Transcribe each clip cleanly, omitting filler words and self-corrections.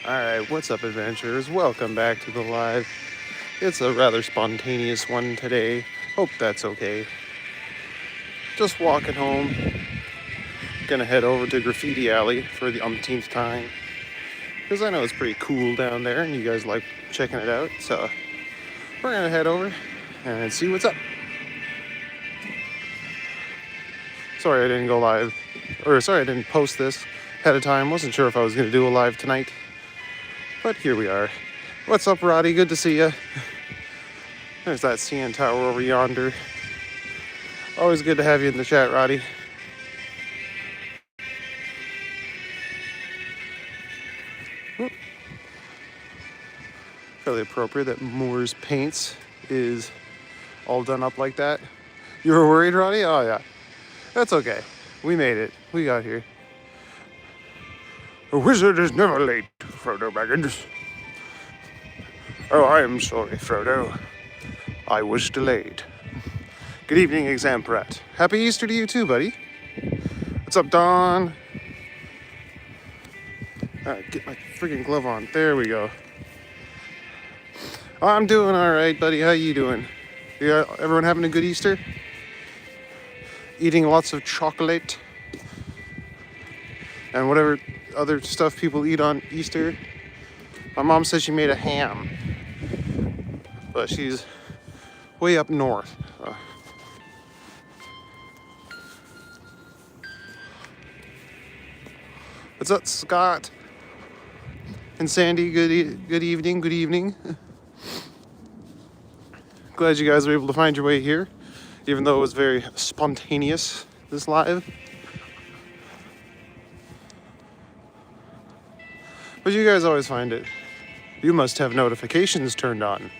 Alright, what's up, adventurers? Welcome back to the live. It's a rather spontaneous one today. Hope that's okay. Just walking home. Gonna head over to Graffiti Alley for the umpteenth time. Because I know it's pretty cool down there and you guys like checking it out. So we're gonna head over and see what's up. Sorry I didn't go live. Or sorry I didn't post this ahead of time. Wasn't sure if I was gonna do a live tonight. But here we are. What's up, Roddy? Good to see you. There's that CN Tower over yonder. Always good to have you in the chat, Roddy. Whoop. Fairly appropriate that Moore's Paints is all done up like that. You were worried, Roddy? Oh, yeah. That's okay. We made it. We got here. A wizard is never late, Frodo Baggins. Oh, I am sorry, Frodo. I was delayed. Good evening, Exam Prat. Happy Easter to you too, buddy. What's up, Don? Alright, get my freaking glove on. There we go. I'm doing alright, buddy. How you doing? Everyone having a good Easter? Eating lots of chocolate? And whatever other stuff people eat on Easter. My mom says she made a ham, but she's way up north. What's up, Scott and Sandy? Good evening. Good evening. Glad you guys were able to find your way here, even though it was very spontaneous, this live. But you guys always find it. You must have notifications turned on.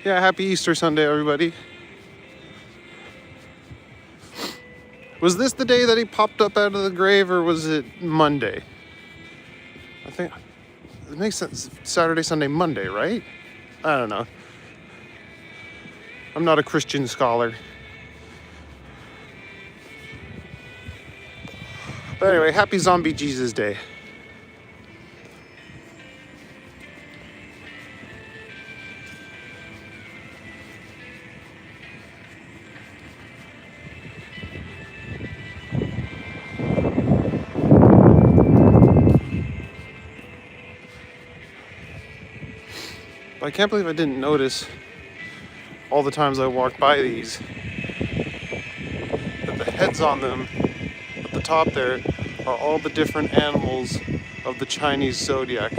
Yeah, happy Easter Sunday, everybody. Was this the day that he popped up out of the grave, or was it Monday? I think it makes sense. Saturday, Sunday, Monday, right? I don't know. I'm not a Christian scholar. But anyway, happy Zombie Jesus Day. I can't believe I didn't notice all the times I walked by these that the heads on them at the top there are all the different animals of the Chinese zodiac.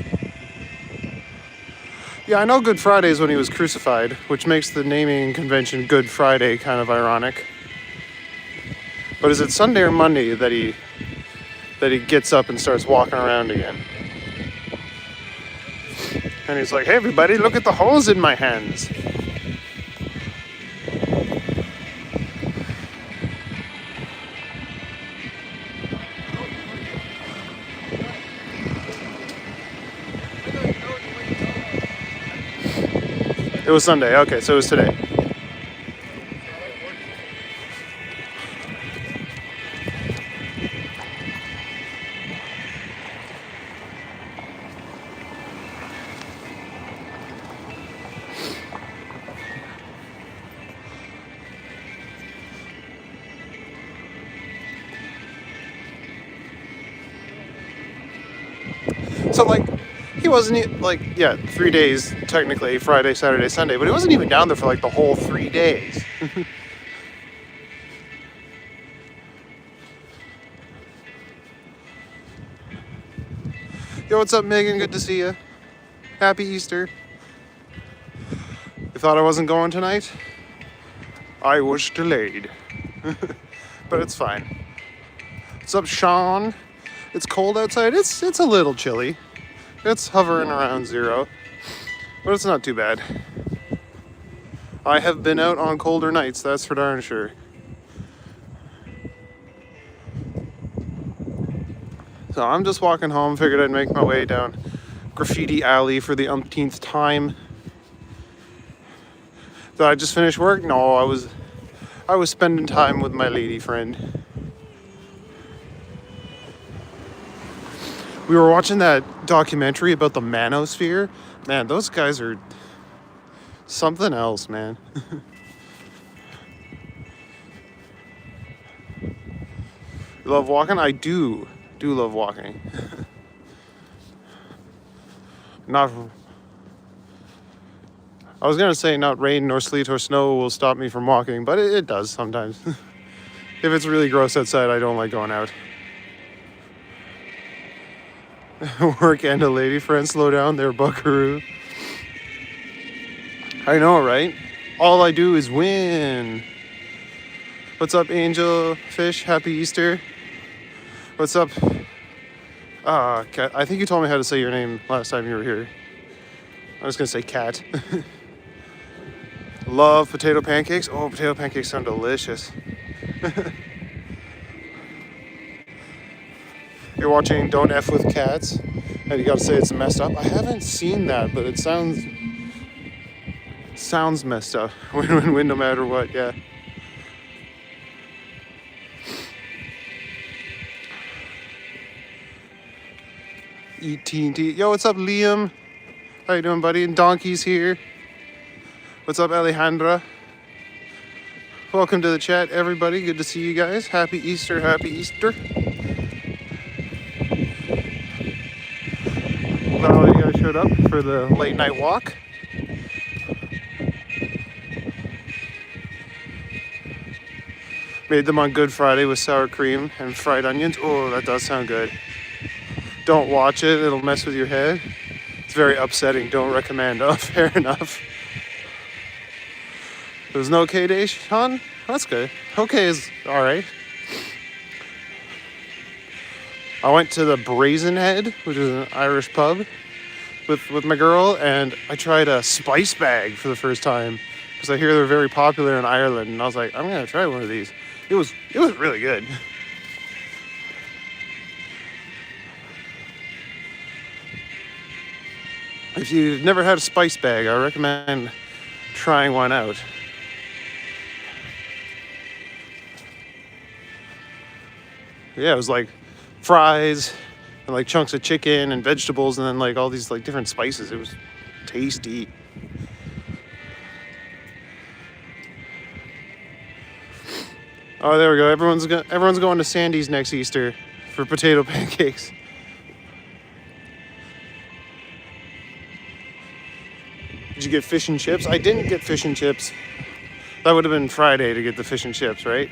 Yeah, I know Good Friday is when he was crucified, which makes the naming convention Good Friday kind of ironic. But is it Sunday or Monday that he gets up and starts walking around again? And he's like, hey everybody, look at the holes in my hands. It was Sunday, okay, so it was today. So, like, he wasn't, like, yeah, 3 days, technically, Friday, Saturday, Sunday, but he wasn't even down there for, like, the whole 3 days. Yo, what's up, Megan? Good to see you. Happy Easter. You thought I wasn't going tonight? I was delayed. But it's fine. What's up, Sean? It's cold outside. It's a little chilly. It's hovering around 0, but it's not too bad. I have been out on colder nights, that's for darn sure. So I'm just walking home, figured I'd make my way down Graffiti Alley for the umpteenth time. Did I just finish work? No, I was spending time with my lady friend. We were watching that documentary about the manosphere. Man, those guys are something else, man. You love walking? I do love walking. Not, I was gonna say not rain nor sleet or snow will stop me from walking, but it does sometimes. If it's really gross outside, I don't like going out. Work and a lady friend, slow down there, buckaroo. I know, right? All I do is win. What's up, Angel Fish? Happy Easter. What's up? Cat. I think you told me how to say your name last time you were here. I was gonna say Cat. Love potato pancakes. Oh, potato pancakes sound delicious. You're watching Don't F With Cats, and you gotta say it's messed up. I haven't seen that, but it sounds messed up. Win no matter what, yeah. Eat T&T. Yo, what's up, Liam? How you doing, buddy? And Donkey's here. What's up, Alejandra? Welcome to the chat, everybody. Good to see you guys. Happy Easter, happy Easter. Glad you guys showed up for the late night walk. Made them on Good Friday with sour cream and fried onions. Oh, that does sound good. Don't watch it, it'll mess with your head. It's very upsetting, don't recommend. Oh, fair enough. There was no okay day, Sean? That's good. Okay is alright. I went to the Brazen Head, which is an Irish pub, with my girl, and I tried a spice bag for the first time because I hear they're very popular in Ireland, and I was like, I'm gonna try one of these. It was really good. If you've never had a spice bag, I recommend trying one out. Yeah, it was like fries and like chunks of chicken and vegetables and then like all these like different spices. It was tasty. Oh, there we go. Everyone's going to Sandy's next Easter for potato pancakes. Did you get fish and chips? I didn't get fish and chips. That would have been Friday to get the fish and chips, right?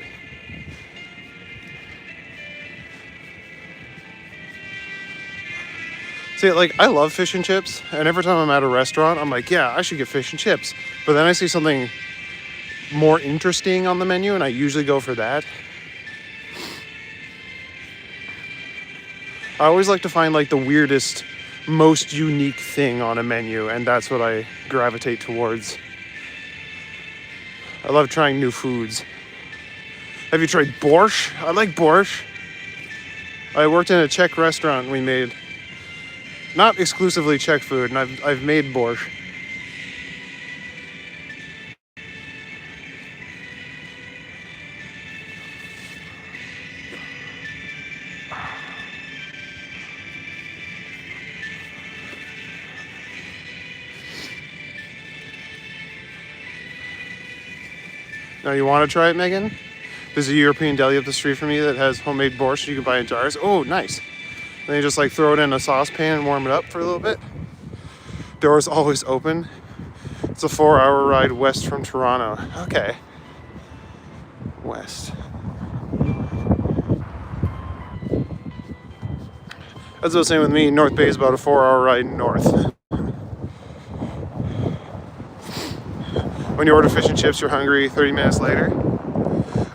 See, like, I love fish and chips, and every time I'm at a restaurant, I'm like, yeah, I should get fish and chips. But then I see something more interesting on the menu, and I usually go for that. I always like to find, like, the weirdest, most unique thing on a menu, and that's what I gravitate towards. I love trying new foods. Have you tried borscht? I like borscht. I worked in a Czech restaurant and we made not exclusively Czech food, and I've made borscht. Now you want to try it, Megan? There's a European deli up the street from me that has homemade borscht you can buy in jars. Oh, nice. Then you just like throw it in a saucepan and warm it up for a little bit. Door's always open. It's a 4-hour ride west from Toronto. Okay. West. That's the same with me. North Bay is about a 4-hour ride north. When you order fish and chips, you're hungry 30 minutes later.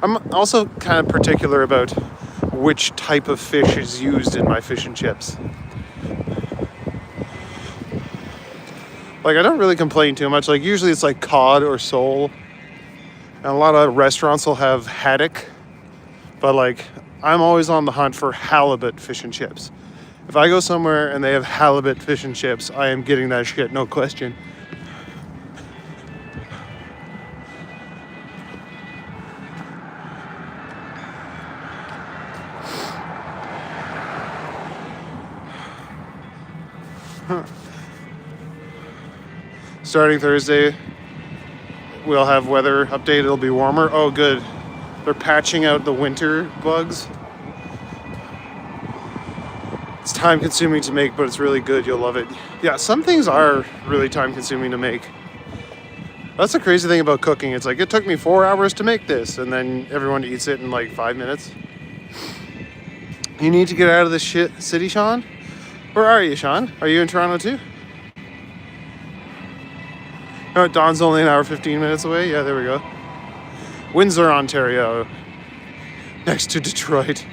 I'm also kind of particular about which type of fish is used in my fish and chips. Like, I don't really complain too much. Like, usually it's like cod or sole. And a lot of restaurants will have haddock. But, like, I'm always on the hunt for halibut fish and chips. If I go somewhere and they have halibut fish and chips, I am getting that shit, no question. Starting Thursday, we'll have weather update. It'll be warmer. Oh, good. They're patching out the winter bugs. It's time consuming to make, but it's really good. You'll love it. Yeah, some things are really time consuming to make. That's the crazy thing about cooking. It's like, it took me 4 hours to make this, and then everyone eats it in like 5 minutes. You need to get out of this shit city, Sean? Where are you, Sean? Are you in Toronto too? Oh, Dawn's only an hour 15 minutes away. Yeah, there we go. Windsor, Ontario. Next to Detroit.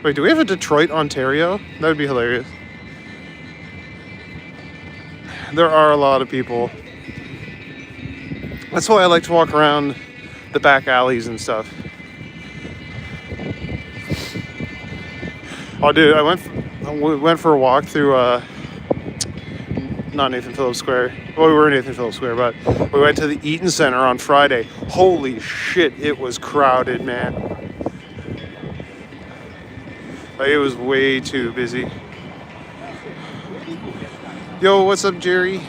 Wait, do we have a Detroit, Ontario? That would be hilarious. There are a lot of people. That's why I like to walk around the back alleys and stuff. Oh, dude, I went for a walk through, not Nathan Phillips Square. Well, we were in Nathan Phillips Square, but we went to the Eaton Center on Friday. Holy shit, it was crowded, man. Like, it was way too busy. Yo, what's up, Jerry?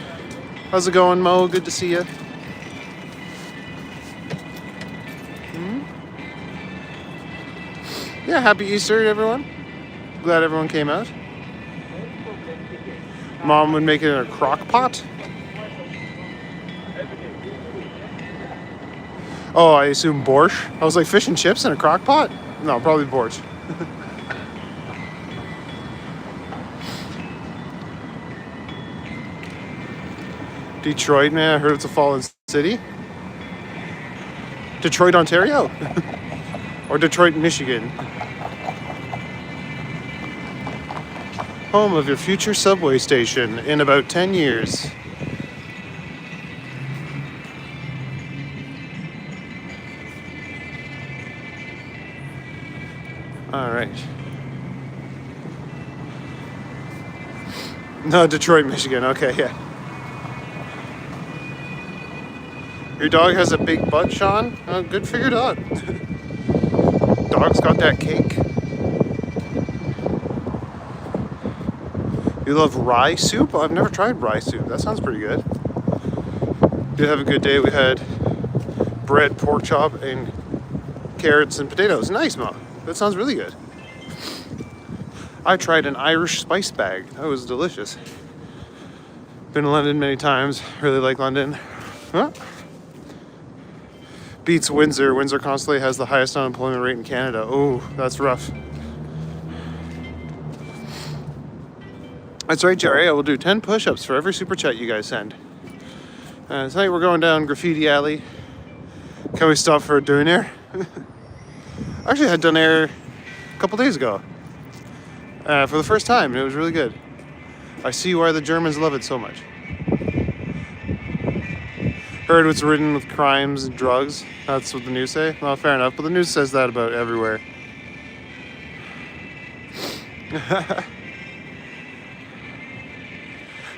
How's it going, Mo? Good to see you. Yeah, happy Easter, everyone. Glad everyone came out. Mom would make it in a crock pot. Oh, I assume borscht. I was like, fish and chips in a crock pot? No, probably borscht. Detroit, man, I heard it's a fallen city. Detroit, Ontario. Or Detroit, Michigan. Home of your future subway station in about 10 years. All right. No, Detroit, Michigan. Okay, yeah. Your dog has a big butt, Sean? Oh, good for your dog. Dog's got that cake. You love rye soup? Oh, I've never tried rye soup. That sounds pretty good. Did have a good day. We had bread, pork chop, and carrots and potatoes. Nice, Mom. That sounds really good. I tried an Irish spice bag. That was delicious. Been to London many times. Really like London. Huh? Beats Windsor. Windsor constantly has the highest unemployment rate in Canada. Oh, that's rough. That's right, Jerry. I will do 10 push-ups for every super chat you guys send. Tonight we're going down Graffiti Alley. Can we stop for a donair? I actually had donair a couple days ago. For the first time. It was really good. I see why the Germans love it so much. Heard it's ridden with crimes and drugs. That's what the news say. Well, fair enough, but the news says that about everywhere.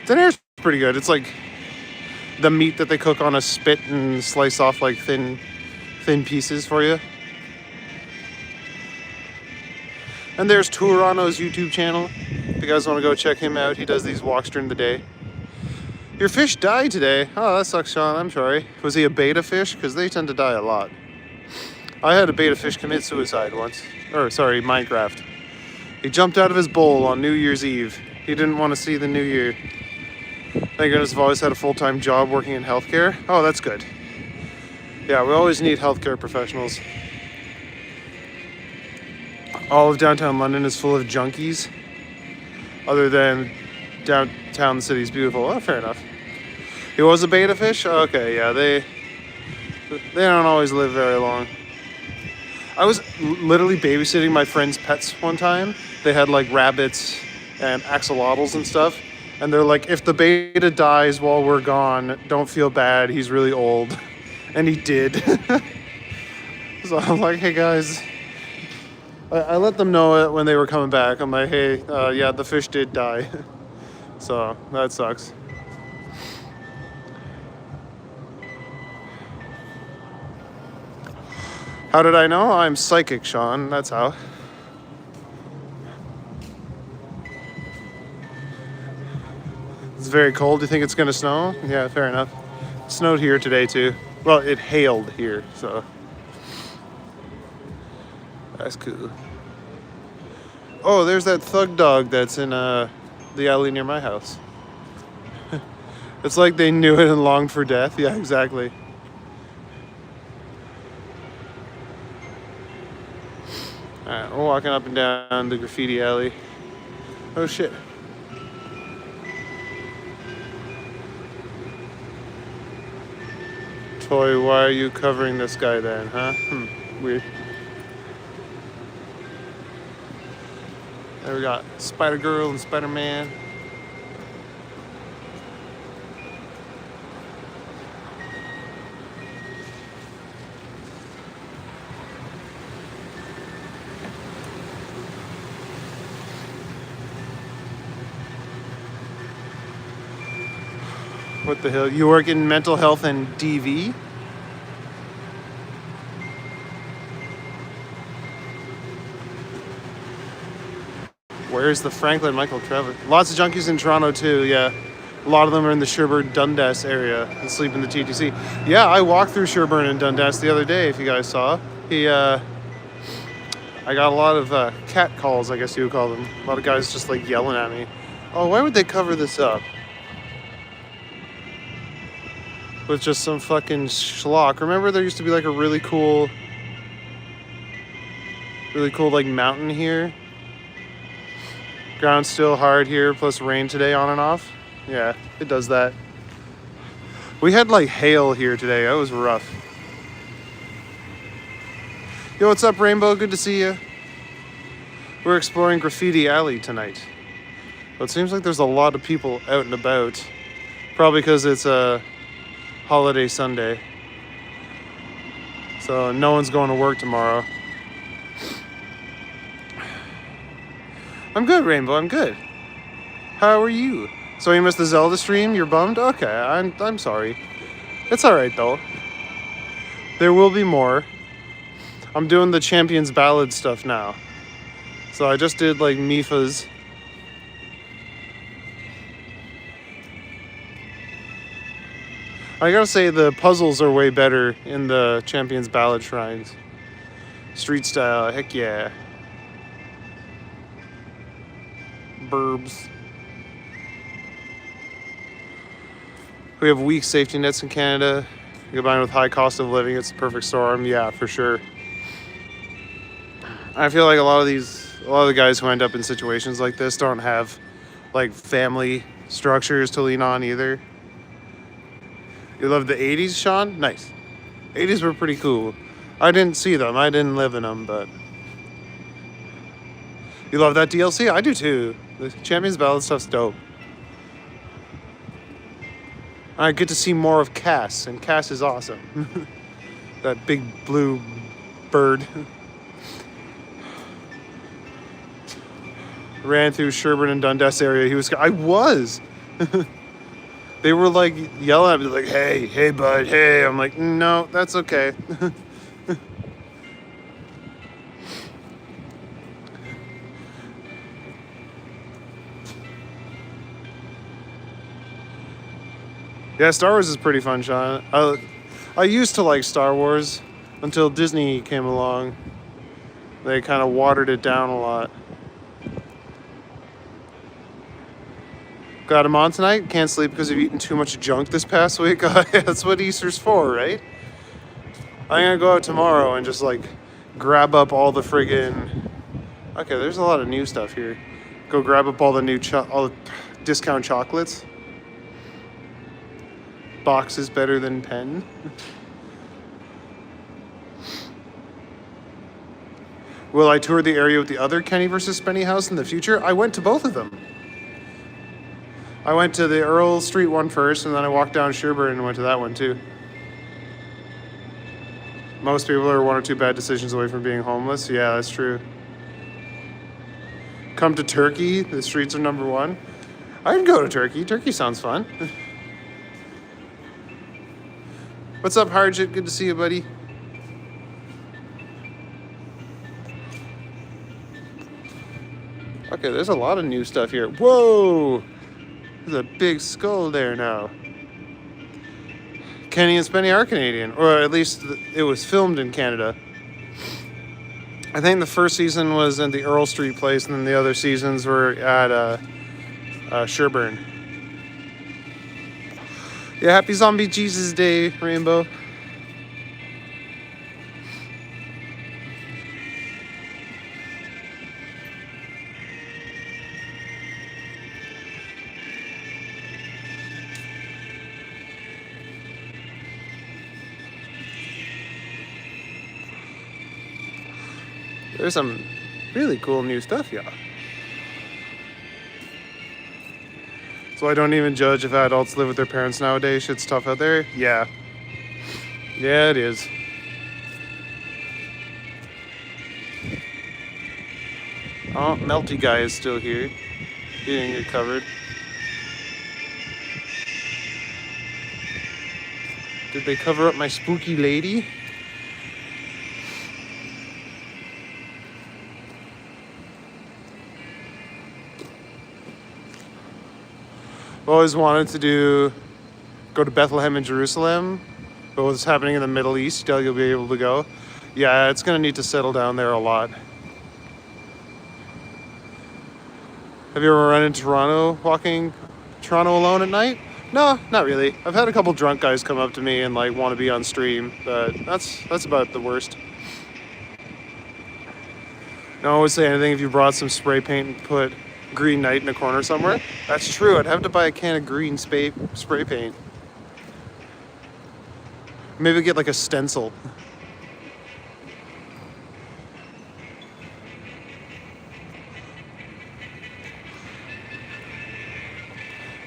Donair's pretty good. It's like the meat that they cook on a spit and slice off like thin pieces for you. And there's Tourano's YouTube channel. If you guys want to go check him out, he does these walks during the day. Your fish died today. Oh, that sucks, Sean. I'm sorry. Was he a beta fish? Because they tend to die a lot. I had a beta fish commit suicide once. Or, sorry, Minecraft. He jumped out of his bowl on New Year's Eve. He didn't want to see the new year. Thank goodness I've always had a full-time job working in healthcare. Oh, that's good. Yeah, we always need healthcare professionals. All of downtown London is full of junkies. Other than downtown, the city's beautiful. Oh, fair enough. He was a beta fish? Okay, yeah, they don't always live very long. I was literally babysitting my friend's pets one time. They had like rabbits and axolotls and stuff. And they're like, if the beta dies while we're gone, don't feel bad. He's really old. And he did. So I'm like, hey guys, I let them know it when they were coming back. I'm like, hey, yeah, the fish did die. So that sucks. How did I know? I'm psychic, Sean. That's how. It's very cold. Do you think it's gonna snow? Yeah, fair enough. It snowed here today too. Well, it hailed here, so that's cool. Oh, there's that thug dog that's in the alley near my house. It's like they knew it and longed for death. Yeah, exactly. Alright, we're walking up and down the Graffiti Alley. Oh shit. Toy, why are you covering this guy then, huh? Weird. There we got Spider-Girl and Spider-Man. What the hell? You work in mental health and DV? Where's the Franklin Michael Trevor? Lots of junkies in Toronto too, yeah. A lot of them are in the Sherbourne Dundas area and sleep in the TTC. Yeah, I walked through Sherbourne and Dundas the other day, if you guys saw. I got a lot of cat calls, I guess you would call them. A lot of guys just like yelling at me. Oh, why would they cover this up? With just some fucking schlock. Remember there used to be like a really cool like mountain here? Ground's still hard here, plus rain today on and off. Yeah, it does that. We had like hail here today. That was rough. Yo, what's up, Rainbow? Good to see you. We're exploring Graffiti Alley tonight. Well, it seems like there's a lot of people out and about. Probably because it's a holiday Sunday. So no one's going to work tomorrow. I'm good, Rainbow. I'm good. How are you? So you missed the Zelda stream? You're bummed? Okay, I'm sorry. It's alright though. There will be more. I'm doing the Champions Ballad stuff now. So I just did like Mifa's. I gotta say the puzzles are way better in the Champions Ballad shrines. Street style, heck yeah. Burbs. We have weak safety nets in Canada. Combined with high cost of living, it's the perfect storm. Yeah, for sure. I feel like a lot of the guys who end up in situations like this don't have like family structures to lean on either. You love the 80s, Sean? Nice. 80s were pretty cool. I didn't see them. I didn't live in them, but... You love that DLC? I do too. The Champions Ballad stuff's dope. I get to see more of Cass, and Cass is awesome. That big blue bird. Ran through Sherbourne and Dundas area. I was! They were like yelling at me like, hey bud, hey. I'm like, no, that's okay. Yeah, Star Wars is pretty fun, Sean. I used to like Star Wars until Disney came along. They kind of watered it down a lot. Got him on tonight? Can't sleep because you've eaten too much junk this past week? That's what Easter's for, right? I'm gonna go out tomorrow and just like grab up all the friggin'... Okay, there's a lot of new stuff here. Go grab up all the all the discount chocolates. Box is better than pen. Will I tour the area with the other Kenny versus Spenny house in the future? I went to both of them. I went to the Earl Street one first, and then I walked down Sherbourne and went to that one too. Most people are one or two bad decisions away from being homeless. Yeah, that's true. Come to Turkey. The streets are number one. I'd go to Turkey. Turkey sounds fun. What's up, Harjit? Good to see you, buddy. Okay, there's a lot of new stuff here. Whoa! There's a big skull there now. Kenny and Spenny are Canadian, or at least it was filmed in Canada. I think the first season was in the Earl Street place, and then the other seasons were at Sherburne. Yeah, happy Zombie Jesus Day, Rainbow. There's some really cool new stuff, y'all. So I don't even judge if adults live with their parents nowadays. Shit's tough out there. Yeah. Yeah, it is. Oh, Melty Guy is still here. He didn't get covered. Did they cover up my spooky lady? I've always wanted to go to Bethlehem and Jerusalem, but what's happening in the Middle East, you'll be able to go. Yeah, it's gonna need to settle down there a lot. Have you ever run into Toronto, walking Toronto alone at night? No, not really. I've had a couple drunk guys come up to me and like want to be on stream, but that's about the worst. Don't always say anything if you brought some spray paint and put Green Knight in a corner somewhere. That's true. I'd have to buy a can of green spray paint. Maybe get like a stencil.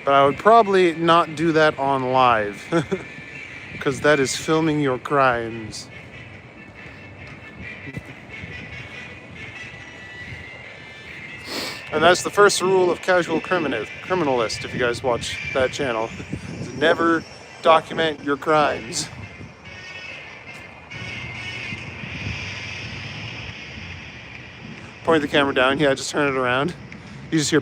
But I would probably not do that on live, because that is filming your crimes. And that's the first rule of Casual Criminalist, if you guys watch that channel. Never document your crimes. Point the camera down. Yeah, just turn it around. You just hear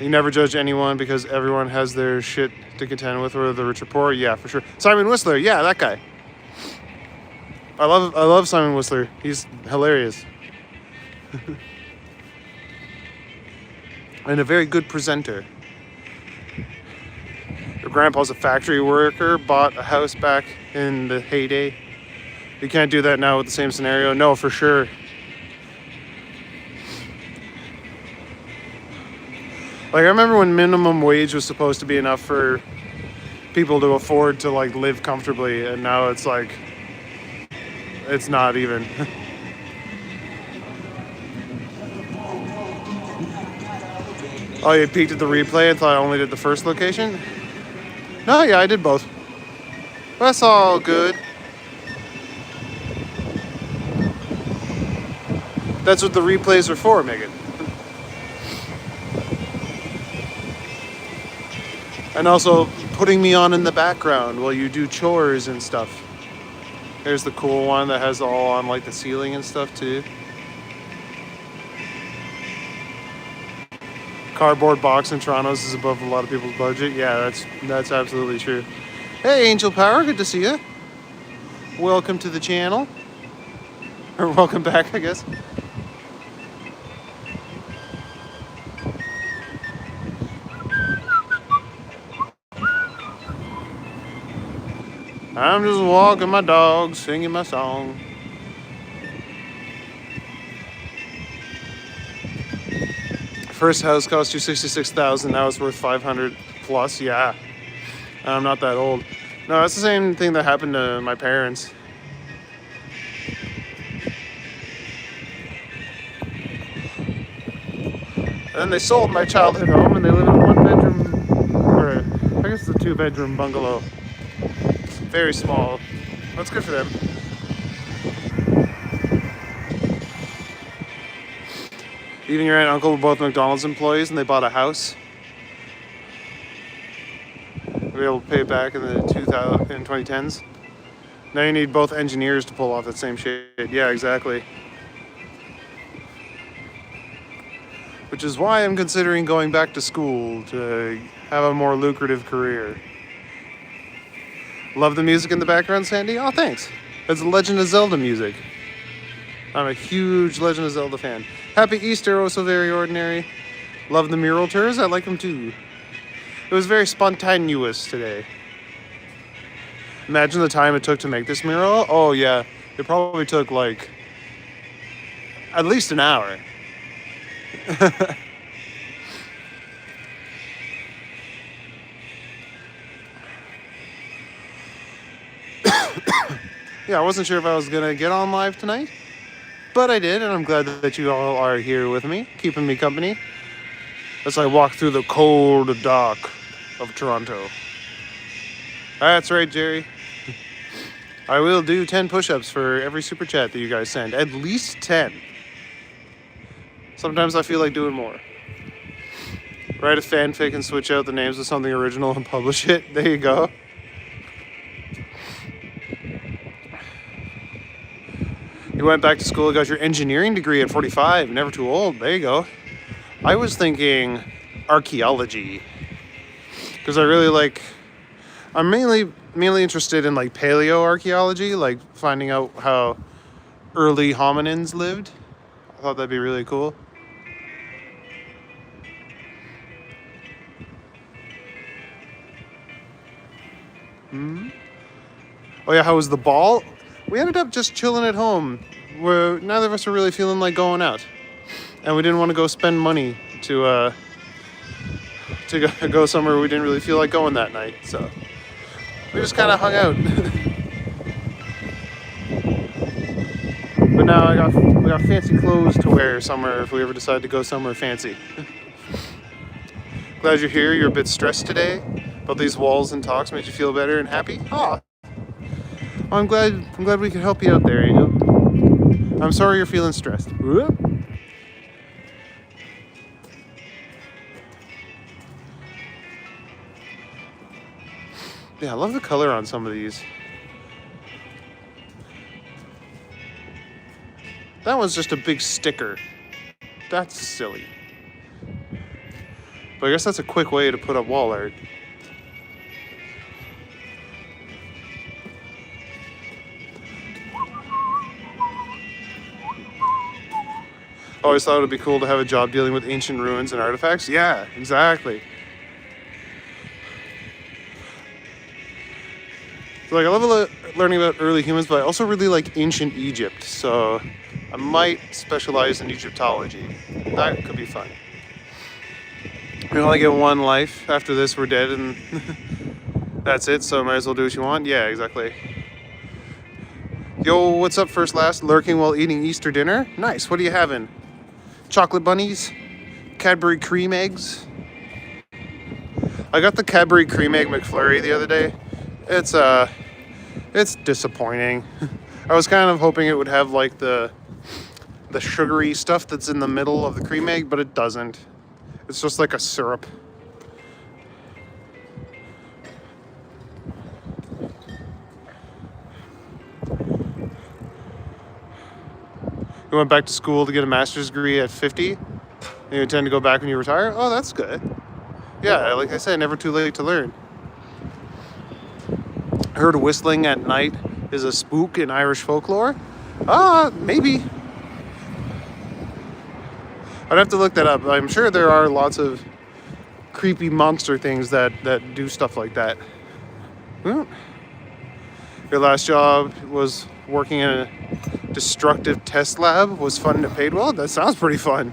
You never judge anyone because everyone has their shit to contend with, whether they're rich or poor. Yeah, for sure. Simon Whistler, yeah, that guy. I love Simon Whistler. He's hilarious. And a very good presenter. Your grandpa's a factory worker, bought a house back in the heyday. You can't do that now with the same scenario. No, for sure. Like, I remember when minimum wage was supposed to be enough for people to afford to, like, live comfortably, and now it's like, it's not even. Oh, you peeked at the replay and thought I only did the first location? No, yeah, I did both. That's all good. That's what the replays are for, Megan. And also putting me on in the background while you do chores and stuff. There's the cool one that has all on like the ceiling and stuff too. Cardboard box in Toronto's is above a lot of people's budget. Yeah, that's absolutely true. Hey, Angel Power, good to see you. Welcome to the channel. Or welcome back, I guess. I'm just walking my dog, singing my song. First house cost you $66,000. Now it's worth $500 plus. Yeah, I'm not that old. No, that's the same thing that happened to my parents. And then they sold my childhood home, and they live in a one-bedroom, or I guess it's a two-bedroom bungalow. Very small. That's good for them. Even your aunt and uncle were both McDonald's employees, and they bought a house. They were able to pay it back in the 2010s. Now you need both engineers to pull off that same shit. Yeah, exactly. Which is why I'm considering going back to school to have a more lucrative career. Love the music in the background, Sandy? Oh, thanks. It's Legend of Zelda music. I'm a huge Legend of Zelda fan. Happy Easter, oh so very ordinary. Love the mural tours, I like them too. It was very spontaneous today. Imagine the time it took to make this mural. Oh yeah, it probably took like at least an hour. Yeah, I wasn't sure if I was gonna get on live tonight, but I did, and I'm glad that you all are here with me, keeping me company as I walk through the cold dark of Toronto. That's right, Jerry. I will do 10 push-ups for every super chat that you guys send. At least 10. Sometimes I feel like doing more. Write a fanfic and switch out the names of something original and publish it. There you go. You went back to school, got your engineering degree at 45, never too old. There you go. I was thinking archaeology. Because I really like... I'm mainly interested in like paleoarchaeology, like finding out how early hominins lived. I thought that'd be really cool. Oh yeah, how was the ball? We ended up just chilling at home. Where neither of us were really feeling like going out, and we didn't want to go spend money to go somewhere we didn't really feel like going that night. So we just kind of hung out. But now we got fancy clothes to wear somewhere if we ever decide to go somewhere fancy. Glad you're here. You're a bit stressed today, but these walls and talks made you feel better and happy. Oh, I'm glad we could help you out there, Angel. I'm sorry you're feeling stressed. Yeah, I love the color on some of these. That one's just a big sticker. That's silly. But I guess that's a quick way to put up wall art. Always thought it would be cool to have a job dealing with ancient ruins and artifacts. Yeah, exactly. So, like, I love learning about early humans, but I also really like ancient Egypt. So I might specialize in Egyptology. That could be fun. We only get one life. After this, we're dead, and that's it. So might as well do what you want. Yeah, exactly. Yo, what's up, first last? Lurking while eating Easter dinner? Nice. What are you having? Chocolate bunnies? Cadbury cream eggs? I got the Cadbury cream egg McFlurry the other day. It's disappointing. I was kind of hoping it would have like the sugary stuff that's in the middle of the cream egg, but it doesn't. It's just like a syrup. You went back to school to get a master's degree at 50? And you intend to go back when you retire? Oh, that's good. Yeah, like I said, never too late to learn. I heard whistling at night is a spook in Irish folklore. Maybe. I'd have to look that up. I'm sure there are lots of creepy monster things that do stuff like that. Well, your last job was working in a destructive test lab. Was fun and paid well? That sounds pretty fun.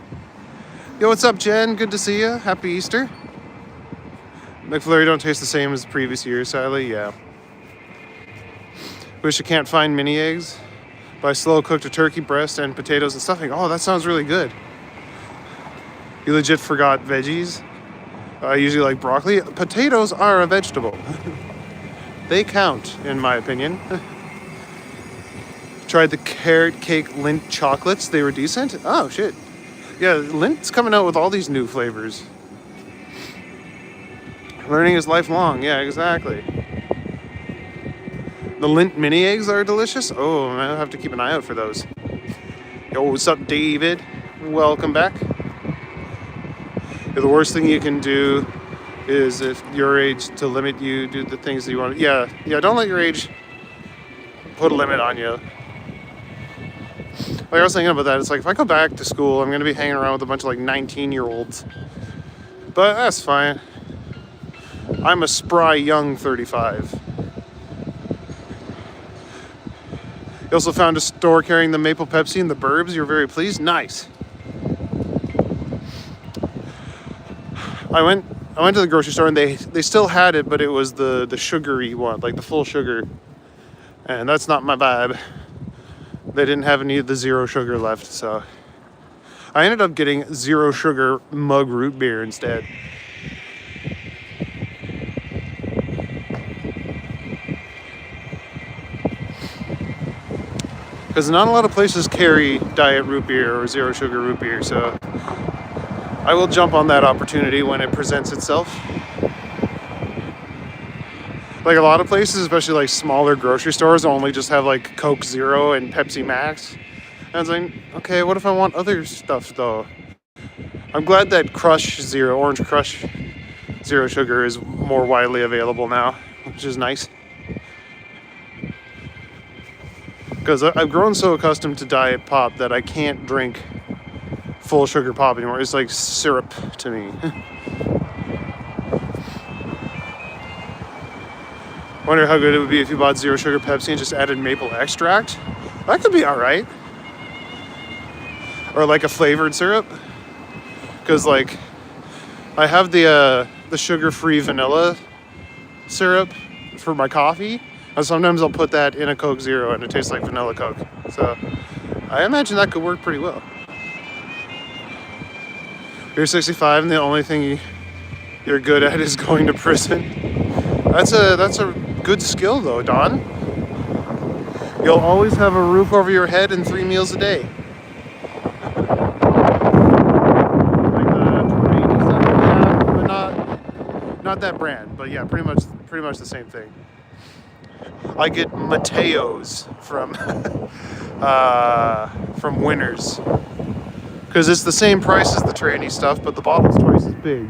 Yo, what's up, Jen? Good to see you. Happy Easter. McFlurry don't taste the same as the previous year, sadly. Yeah. Wish I can't find mini eggs. But I slow cooked a turkey breast and potatoes and stuffing. Oh, that sounds really good. You legit forgot veggies. I usually like broccoli. Potatoes are a vegetable. They count, in my opinion. Tried the carrot cake Lindt chocolates. They were decent. Oh, shit. Yeah, Lindt's coming out with all these new flavors. Learning is lifelong. Yeah, exactly. The Lindt mini eggs are delicious. Oh, man, I'll have to keep an eye out for those. Yo, what's up, David? Welcome back. Yeah, the worst thing you can do is, if your age, to limit you, do the things that you want. Yeah, don't let your age put a limit on you. Like, I was thinking about that. It's like, if I go back to school, I'm going to be hanging around with a bunch of like 19-year-olds. But that's fine. I'm a spry young 35. You also found a store carrying the Maple Pepsi and the Burbs. You're very pleased. Nice. I went to the grocery store and they still had it, but it was the sugary one, like the full sugar. And that's not my vibe. They didn't have any of the zero sugar left, so I ended up getting zero sugar mug root beer instead. Because not a lot of places carry diet root beer or zero sugar root beer, so I will jump on that opportunity when it presents itself. Like, a lot of places, especially like smaller grocery stores, only just have like Coke Zero and Pepsi Max. And I was like, okay, what if I want other stuff though? I'm glad that Orange Crush Zero Sugar is more widely available now, which is nice. Because I've grown so accustomed to diet pop that I can't drink full sugar pop anymore. It's like syrup to me. Wonder how good it would be if you bought zero sugar Pepsi and just added maple extract. That could be alright. Or like a flavored syrup. Because like, I have the sugar-free vanilla syrup for my coffee. And sometimes I'll put that in a Coke Zero and it tastes like vanilla Coke. So I imagine that could work pretty well. You're 65 and the only thing you're good at is going to prison. That's a good skill though, Don. You'll always have a roof over your head and 3 meals a day. Like the Torrini stuff, yeah, but not that brand. But yeah, pretty much the same thing. I get Mateo's from Winners because it's the same price as the Torrini stuff, but the bottle's twice as big.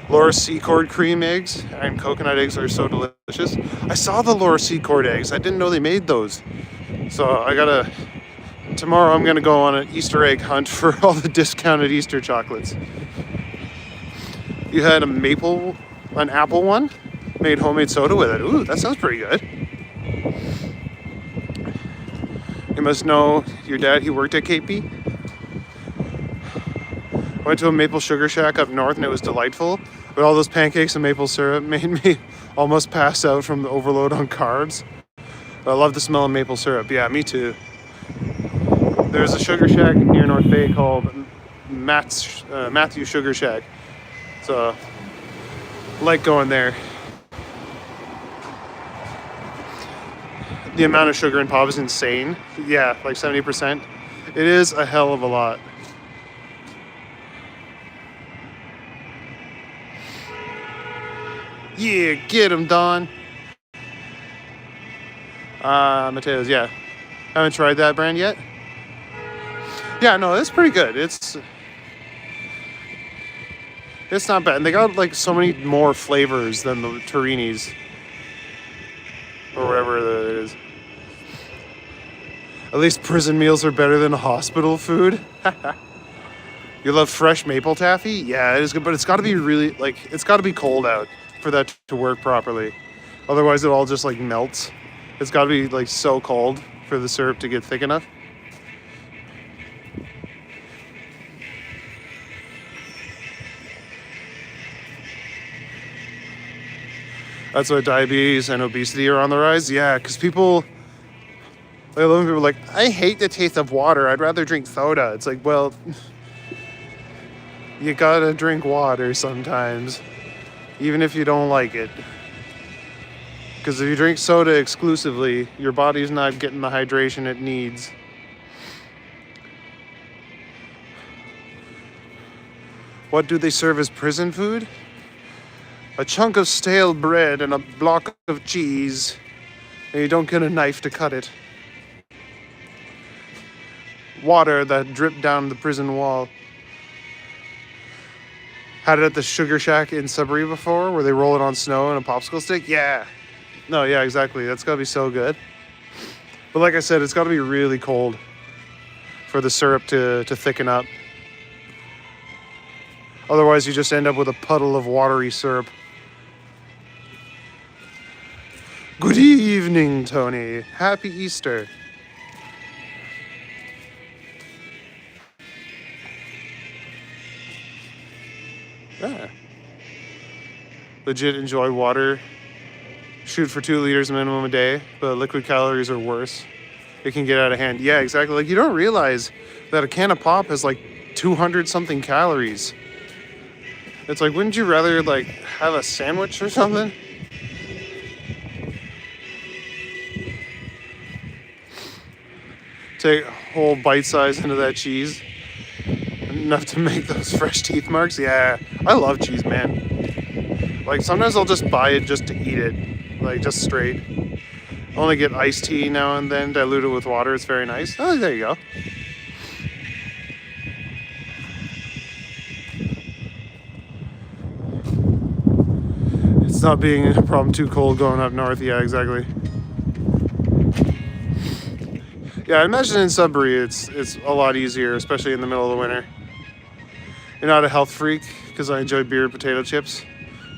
Laura Secord cream eggs and coconut eggs are so delicious. I saw the Laura Secord eggs. I didn't know they made those. So tomorrow I'm gonna go on an Easter egg hunt for all the discounted Easter chocolates. You had an apple one, made homemade soda with it. Ooh, that sounds pretty good. You must know your dad, he worked at KP. Went to a maple sugar shack up north and it was delightful. But all those pancakes and maple syrup made me almost pass out from the overload on carbs. But I love the smell of maple syrup. Yeah, me too. There's a sugar shack near North Bay called Matthew Sugar Shack. So, I like going there. The amount of sugar in pop is insane. Yeah, like 70%. It is a hell of a lot. Yeah, get him, Don. Mateo's, yeah. Haven't tried that brand yet. Yeah, no, it's pretty good. It's not bad. And they got like so many more flavors than the Torini's. Or whatever it is. At least prison meals are better than hospital food. You love fresh maple taffy? Yeah, it is good, but it's got to be really, like, it's got to be cold out for that to work properly. Otherwise, it all just, like, melts. It's got to be, like, so cold for the syrup to get thick enough. That's why diabetes and obesity are on the rise. Yeah, because people, like, a lot of people are like, I hate the taste of water. I'd rather drink soda. It's like, well, You gotta drink water sometimes, even if you don't like it. Because if you drink soda exclusively, your body's not getting the hydration it needs. What do they serve as prison food? A chunk of stale bread and a block of cheese, and you don't get a knife to cut it. Water that dripped down the prison wall. Had it at the Sugar Shack in Sudbury before, where they roll it on snow and a popsicle stick? Yeah. No, yeah, exactly. That's gotta be so good. But like I said, it's gotta be really cold for the syrup to thicken up. Otherwise, you just end up with a puddle of watery syrup. Good evening, Tony. Happy Easter. Yeah. Legit enjoy water. Shoot for 2 liters minimum a day, but liquid calories are worse. It can get out of hand. Yeah, exactly. Like, you don't realize that a can of pop has like 200 something calories. It's like, wouldn't you rather like have a sandwich or something? Take a whole bite size into that cheese. Enough to make those fresh teeth marks. Yeah, I love cheese, man. Like, sometimes I'll just buy it just to eat it. Like, just straight. Only get iced tea now and then, diluted with water. It's very nice. Oh, there you go. It's not being a problem too cold going up north. Yeah, exactly. Yeah, I imagine in Sudbury it's a lot easier, especially in the middle of the winter. You're not a health freak, because I enjoy beer and potato chips.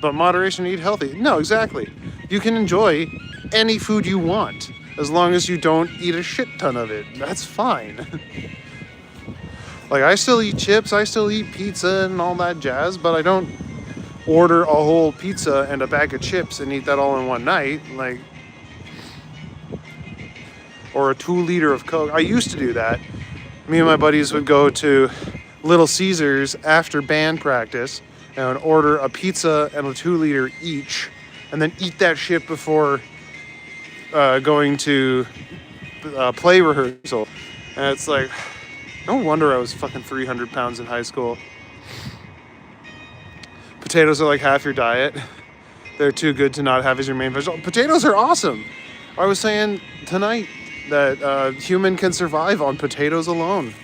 But moderation, eat healthy. No, exactly. You can enjoy any food you want, as long as you don't eat a shit ton of it. That's fine. Like, I still eat chips, I still eat pizza and all that jazz, but I don't order a whole pizza and a bag of chips and eat that all in one night. Like, or a 2 liter of Coke. I used to do that. Me and my buddies would go to Little Caesars after band practice and would order a pizza and a 2 liter each, and then eat that shit before going to play rehearsal. And it's like, no wonder I was fucking 300 pounds in high school. Potatoes are like half your diet. They're too good to not have as your main vegetable. Potatoes are awesome. I was saying tonight that human can survive on potatoes alone.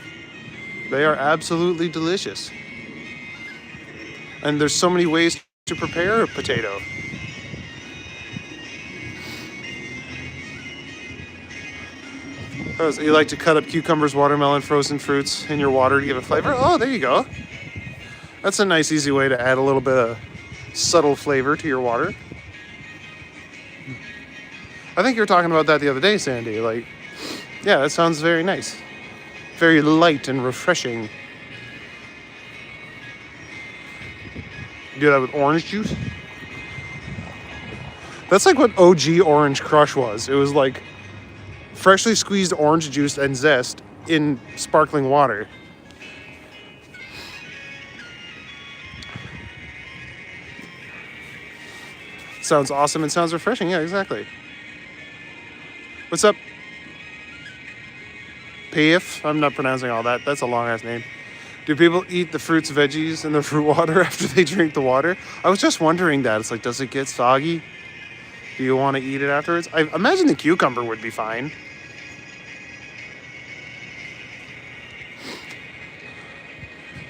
They are absolutely delicious. And there's so many ways to prepare a potato. You like to cut up cucumbers, watermelon, frozen fruits in your water to give it flavor? Oh, there you go. That's a nice, easy way to add a little bit of subtle flavor to your water. I think you were talking about that the other day, Sandy. Like, yeah, that sounds very nice. Very light and refreshing. You do that with orange juice? That's like what OG Orange Crush was. It was like freshly squeezed orange juice and zest in sparkling water. Sounds awesome and sounds refreshing. Yeah, exactly. What's up? Pif? I'm not pronouncing all that. That's a long-ass name. Do people eat the fruits, veggies, and the fruit water after they drink the water? I was just wondering that. It's like, does it get soggy? Do you want to eat it afterwards? I imagine the cucumber would be fine.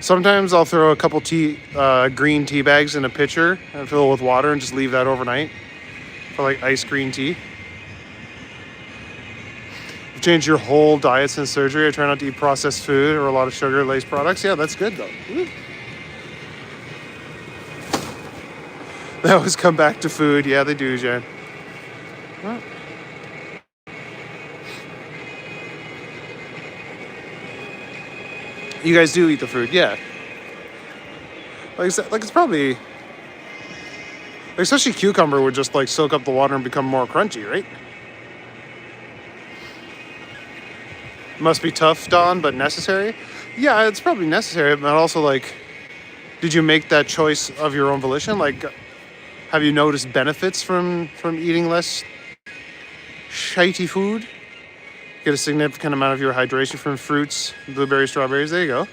Sometimes I'll throw a couple green tea bags in a pitcher and fill it with water and just leave that overnight for like iced green tea. I've changed your whole diet since surgery. I try not to eat processed food or a lot of sugar-laced products. Yeah, that's good though. Woo. They always come back to food. Yeah, they do, Jen. Well, you guys do eat the food, yeah. Like I said, like it's probably, like especially cucumber would just like soak up the water and become more crunchy, right? Must be tough, Don, but necessary. Yeah, it's probably necessary, but also like Did you make that choice of your own volition? Like, have you noticed benefits from eating less shitey food? Get a significant amount of your hydration from fruits, blueberries, strawberries. There you go.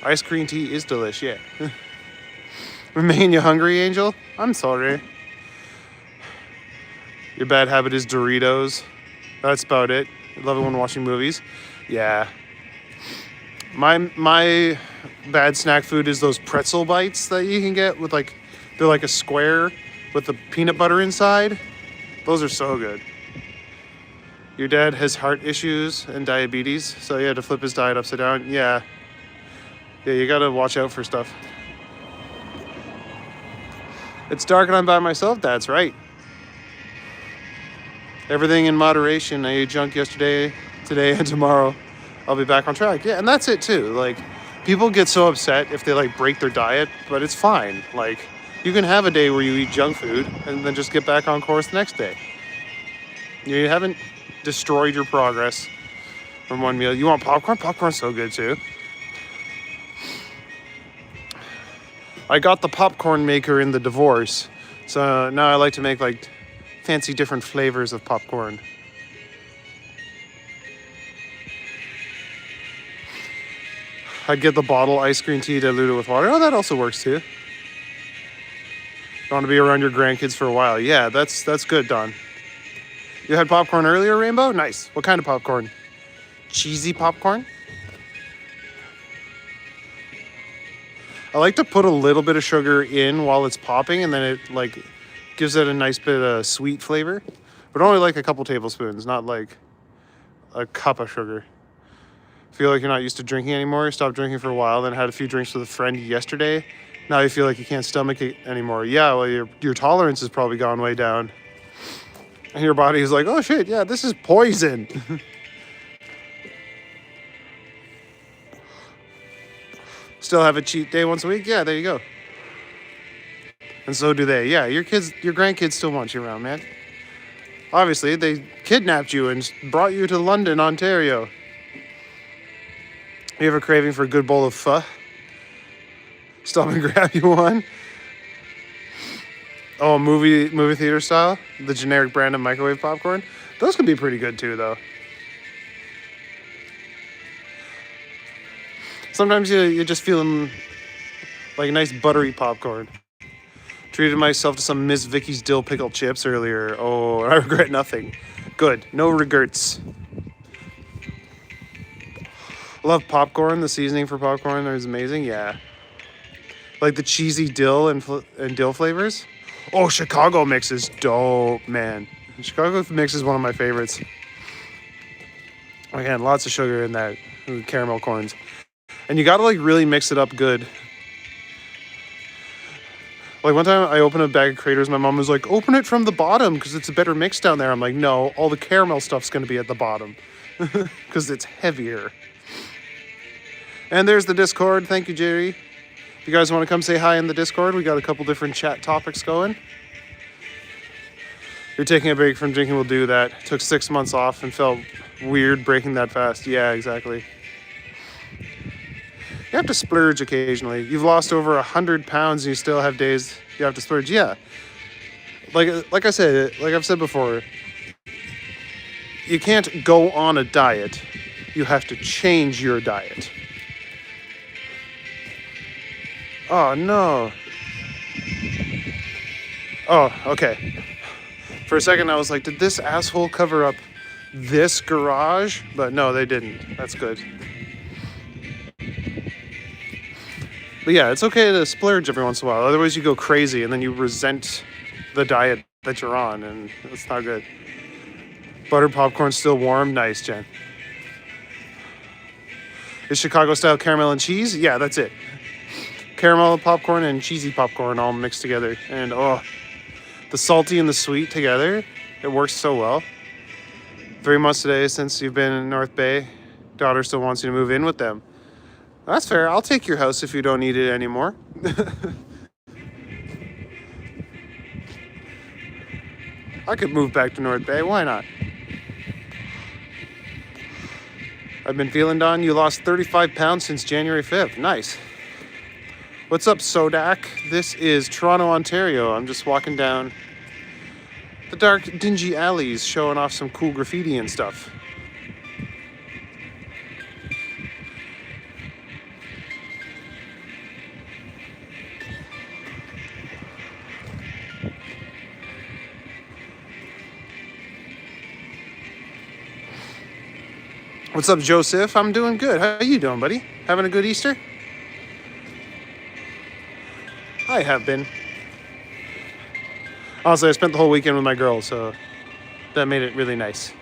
Ice green tea is delish, yeah. Remain you hungry, Angel? I'm sorry. Your bad habit is Doritos. That's about it. I love it when watching movies. Yeah. My bad snack food is those pretzel bites that you can get with like, they're like a square with the peanut butter inside. Those are so good. Your dad has heart issues and diabetes, so he had to flip his diet upside down. Yeah. Yeah, you gotta watch out for stuff. It's dark and I'm by myself? That's right. Everything in moderation. I ate junk yesterday, today, and tomorrow. I'll be back on track. Yeah, and that's it too. Like, people get so upset if they like break their diet, but it's fine. Like, you can have a day where you eat junk food and then just get back on course the next day. You haven't destroyed your progress from one meal. You want popcorn? Popcorn's so good too. I got the popcorn maker in the divorce, so now I like to make like fancy different flavors of popcorn. I'd get the bottle ice cream tea diluted with water. Oh, that also works too. You want to be around your grandkids for a while. Yeah, that's good, Don. You had popcorn earlier, Rainbow? Nice. What kind of popcorn? Cheesy popcorn? I like to put a little bit of sugar in while it's popping, and then it like gives it a nice bit of sweet flavor. But only like a couple tablespoons, not like a cup of sugar. Feel like you're not used to drinking anymore. You stopped drinking for a while, then had a few drinks with a friend yesterday. Now you feel like you can't stomach it anymore. Yeah, well, your tolerance has probably gone way down. And your body is like, oh shit, yeah, this is poison. Still have a cheat day once a week? Yeah, there you go. And so do they. Yeah, your grandkids still want you around, man. Obviously, they kidnapped you and brought you to London, Ontario. You have a craving for a good bowl of pho? Stop and grab you one. Oh, movie theater style? The generic brand of microwave popcorn? Those can be pretty good too, though. Sometimes you're just feeling like a nice buttery popcorn. Treated myself to some Miss Vicky's dill pickle chips earlier. Oh, I regret nothing. Good. No regrets. Love popcorn. The seasoning for popcorn is amazing. Yeah. Like the cheesy dill and dill flavors. Oh, Chicago mix is dope, man. Chicago mix is one of my favorites. Again, lots of sugar in that. Caramel corns. And you gotta like really mix it up good. Like one time I opened a bag of craters, my mom was like, open it from the bottom because it's a better mix down there. I'm like, no, all the caramel stuff's gonna be at the bottom because it's heavier. And there's the Discord. Thank you, Jerry. If you guys want to come say hi in the Discord, we got a couple different chat topics going. You're taking a break from drinking, we'll do that. Took 6 months off and felt weird breaking that fast. Yeah, exactly. You have to splurge occasionally. You've lost over 100 pounds and you still have days you have to splurge. Yeah. Like I said, like I've said before, you can't go on a diet. You have to change your diet. Oh, no. Oh, okay. For a second, I was like, did this asshole cover up this garage? But no, they didn't. That's good. But yeah, it's okay to splurge every once in a while. Otherwise, you go crazy and then you resent the diet that you're on, and it's not good. Buttered popcorn still warm? Nice, Jen. Is Chicago-style caramel and cheese? Yeah, that's it. Caramel popcorn and cheesy popcorn all mixed together. And oh, the salty and the sweet together, it works so well. 3 months today since you've been in North Bay. Daughter still wants you to move in with them. That's fair. I'll take your house if you don't need it anymore. I could move back to North Bay. Why not? I've been feeling, Don. You lost 35 pounds since January 5th. Nice. What's up, Sodak? This is Toronto, Ontario. I'm just walking down the dark, dingy alleys showing off some cool graffiti and stuff. What's up, Joseph? I'm doing good. How you doing, buddy? Having a good Easter? I have been. Honestly, I spent the whole weekend with my girl, so that made it really nice.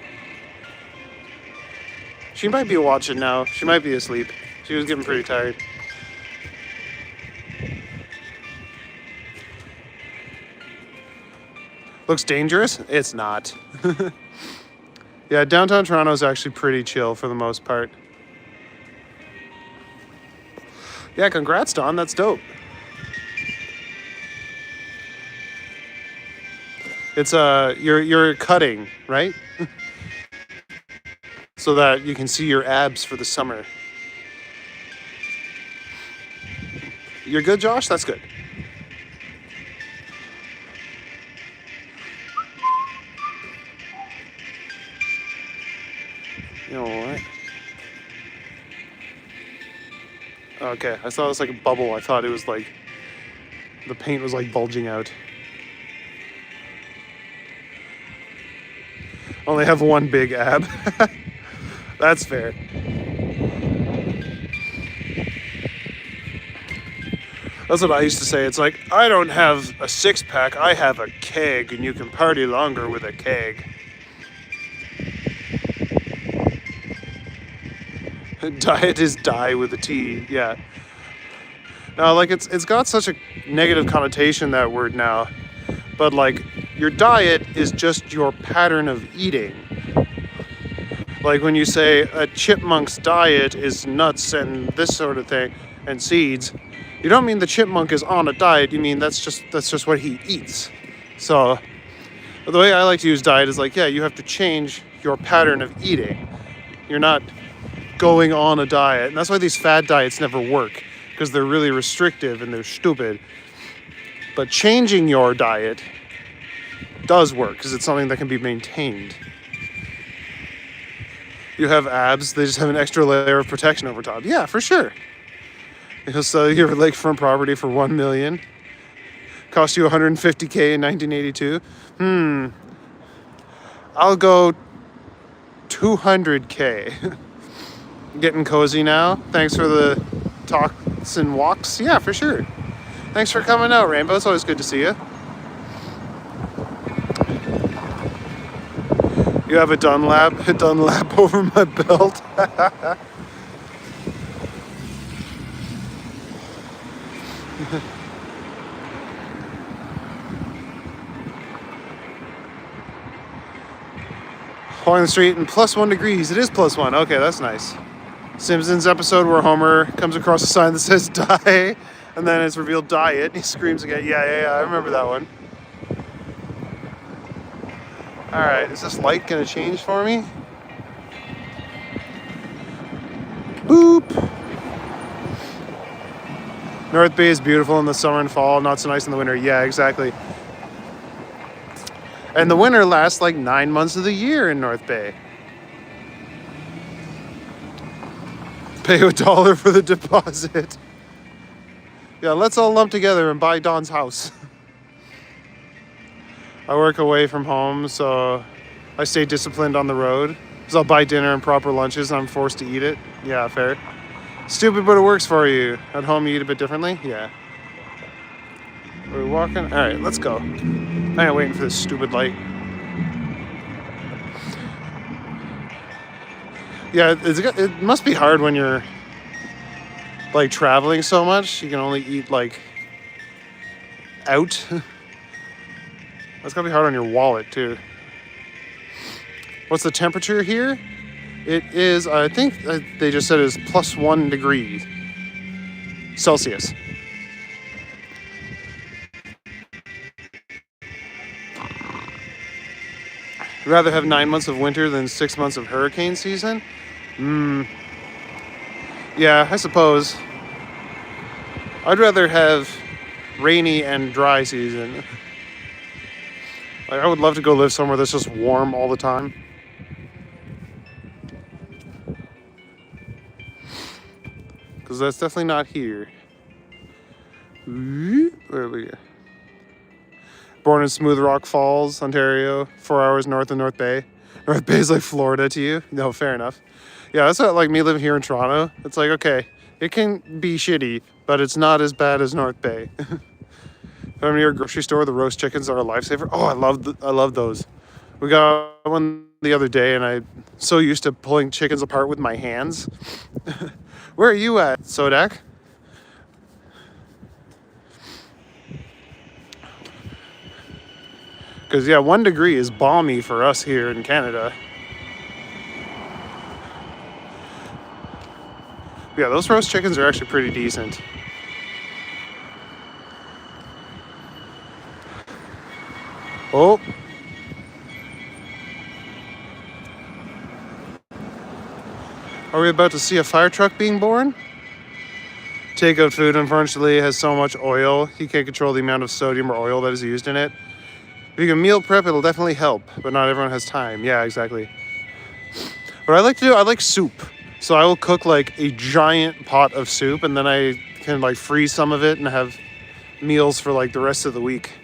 She might be watching now. She might be asleep. She was getting pretty tired. Looks dangerous? It's not. Yeah, downtown Toronto is actually pretty chill for the most part. Yeah, congrats, Don. That's dope. It's you're cutting, right? So that you can see your abs for the summer. You're good, Josh? That's good. You know what? Okay, I thought it was like a bubble. I thought it was like the paint was like bulging out. Only have one big ab. That's fair. That's what I used to say. It's like, I don't have a six-pack, I have a keg, and you can party longer with a keg. Diet is die with a T, yeah. Now, like, it's got such a negative connotation, that word now. But, like, your diet is just your pattern of eating. Like, when you say a chipmunk's diet is nuts and this sort of thing, and seeds, you don't mean the chipmunk is on a diet, you mean that's just what he eats. So, the way I like to use diet is like, yeah, you have to change your pattern of eating. You're not going on a diet. And that's why these fad diets never work, because they're really restrictive and they're stupid. But changing your diet does work, because it's something that can be maintained. You have abs, they just have an extra layer of protection over top. Yeah, for sure. You'll sell your lakefront property for $1 million. Cost you $150K in 1982. I'll go $200K. Getting cozy now. Thanks for the talks and walks. Yeah, for sure. Thanks for coming out, Rainbow. It's always good to see you. You have a Dunlap over my belt. Walking the street and +1 degrees. It is +1. Okay, that's nice. Simpsons episode where Homer comes across a sign that says die, and then it's revealed diet. He screams again. Yeah, I remember that one. Alright, is this light gonna change for me? Boop! North Bay is beautiful in the summer and fall, not so nice in the winter. Yeah, exactly. And the winter lasts like 9 months of the year in North Bay. Pay $1 for the deposit. Yeah, let's all lump together and buy Don's house. I work away from home, so I stay disciplined on the road. So I'll buy dinner and proper lunches, and I'm forced to eat it. Yeah, fair. Stupid, but it works for you. At home, you eat a bit differently? Yeah. Are we walking? All right, let's go. I'm waiting for this stupid light. Yeah, it must be hard when you're, like, traveling so much. You can only eat, like, out. That's gotta be hard on your wallet, too. What's the temperature here? It is, I think they just said it is +1 degree Celsius. Rather have 9 months of winter than 6 months of hurricane season? Yeah, I suppose. I'd rather have rainy and dry season. Like, I would love to go live somewhere that's just warm all the time. Because that's definitely not here. Where are we? Born in Smooth Rock Falls, Ontario, 4 hours north of North Bay. North Bay is like Florida to you? No, fair enough. Yeah, that's what, like me living here in Toronto. It's like, okay, it can be shitty, but it's not as bad as North Bay. If I'm near a grocery store, the roast chickens are a lifesaver. Oh, I love those. We got one the other day, and I'm so used to pulling chickens apart with my hands. Where are you at, Sodak? Because, yeah, 1 degree is balmy for us here in Canada. Yeah, those roast chickens are actually pretty decent. Oh. Are we about to see a fire truck being born? Takeout food, unfortunately, has so much oil. You can't control the amount of sodium or oil that is used in it. If you can meal prep, it'll definitely help, but not everyone has time. Yeah, exactly. What I like to do, I like soup. So I will cook like a giant pot of soup, and then I can like freeze some of it and have meals for like the rest of the week.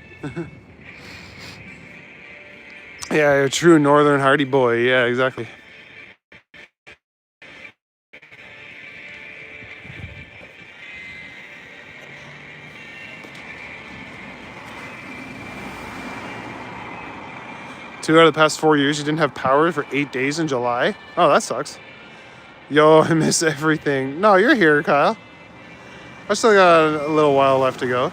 Yeah, a true northern hardy boy. Yeah, exactly. Two out of the past 4 years, you didn't have power for 8 days in July? Oh, that sucks. Yo, I miss everything. No, you're here, Kyle. I still got a little while left to go.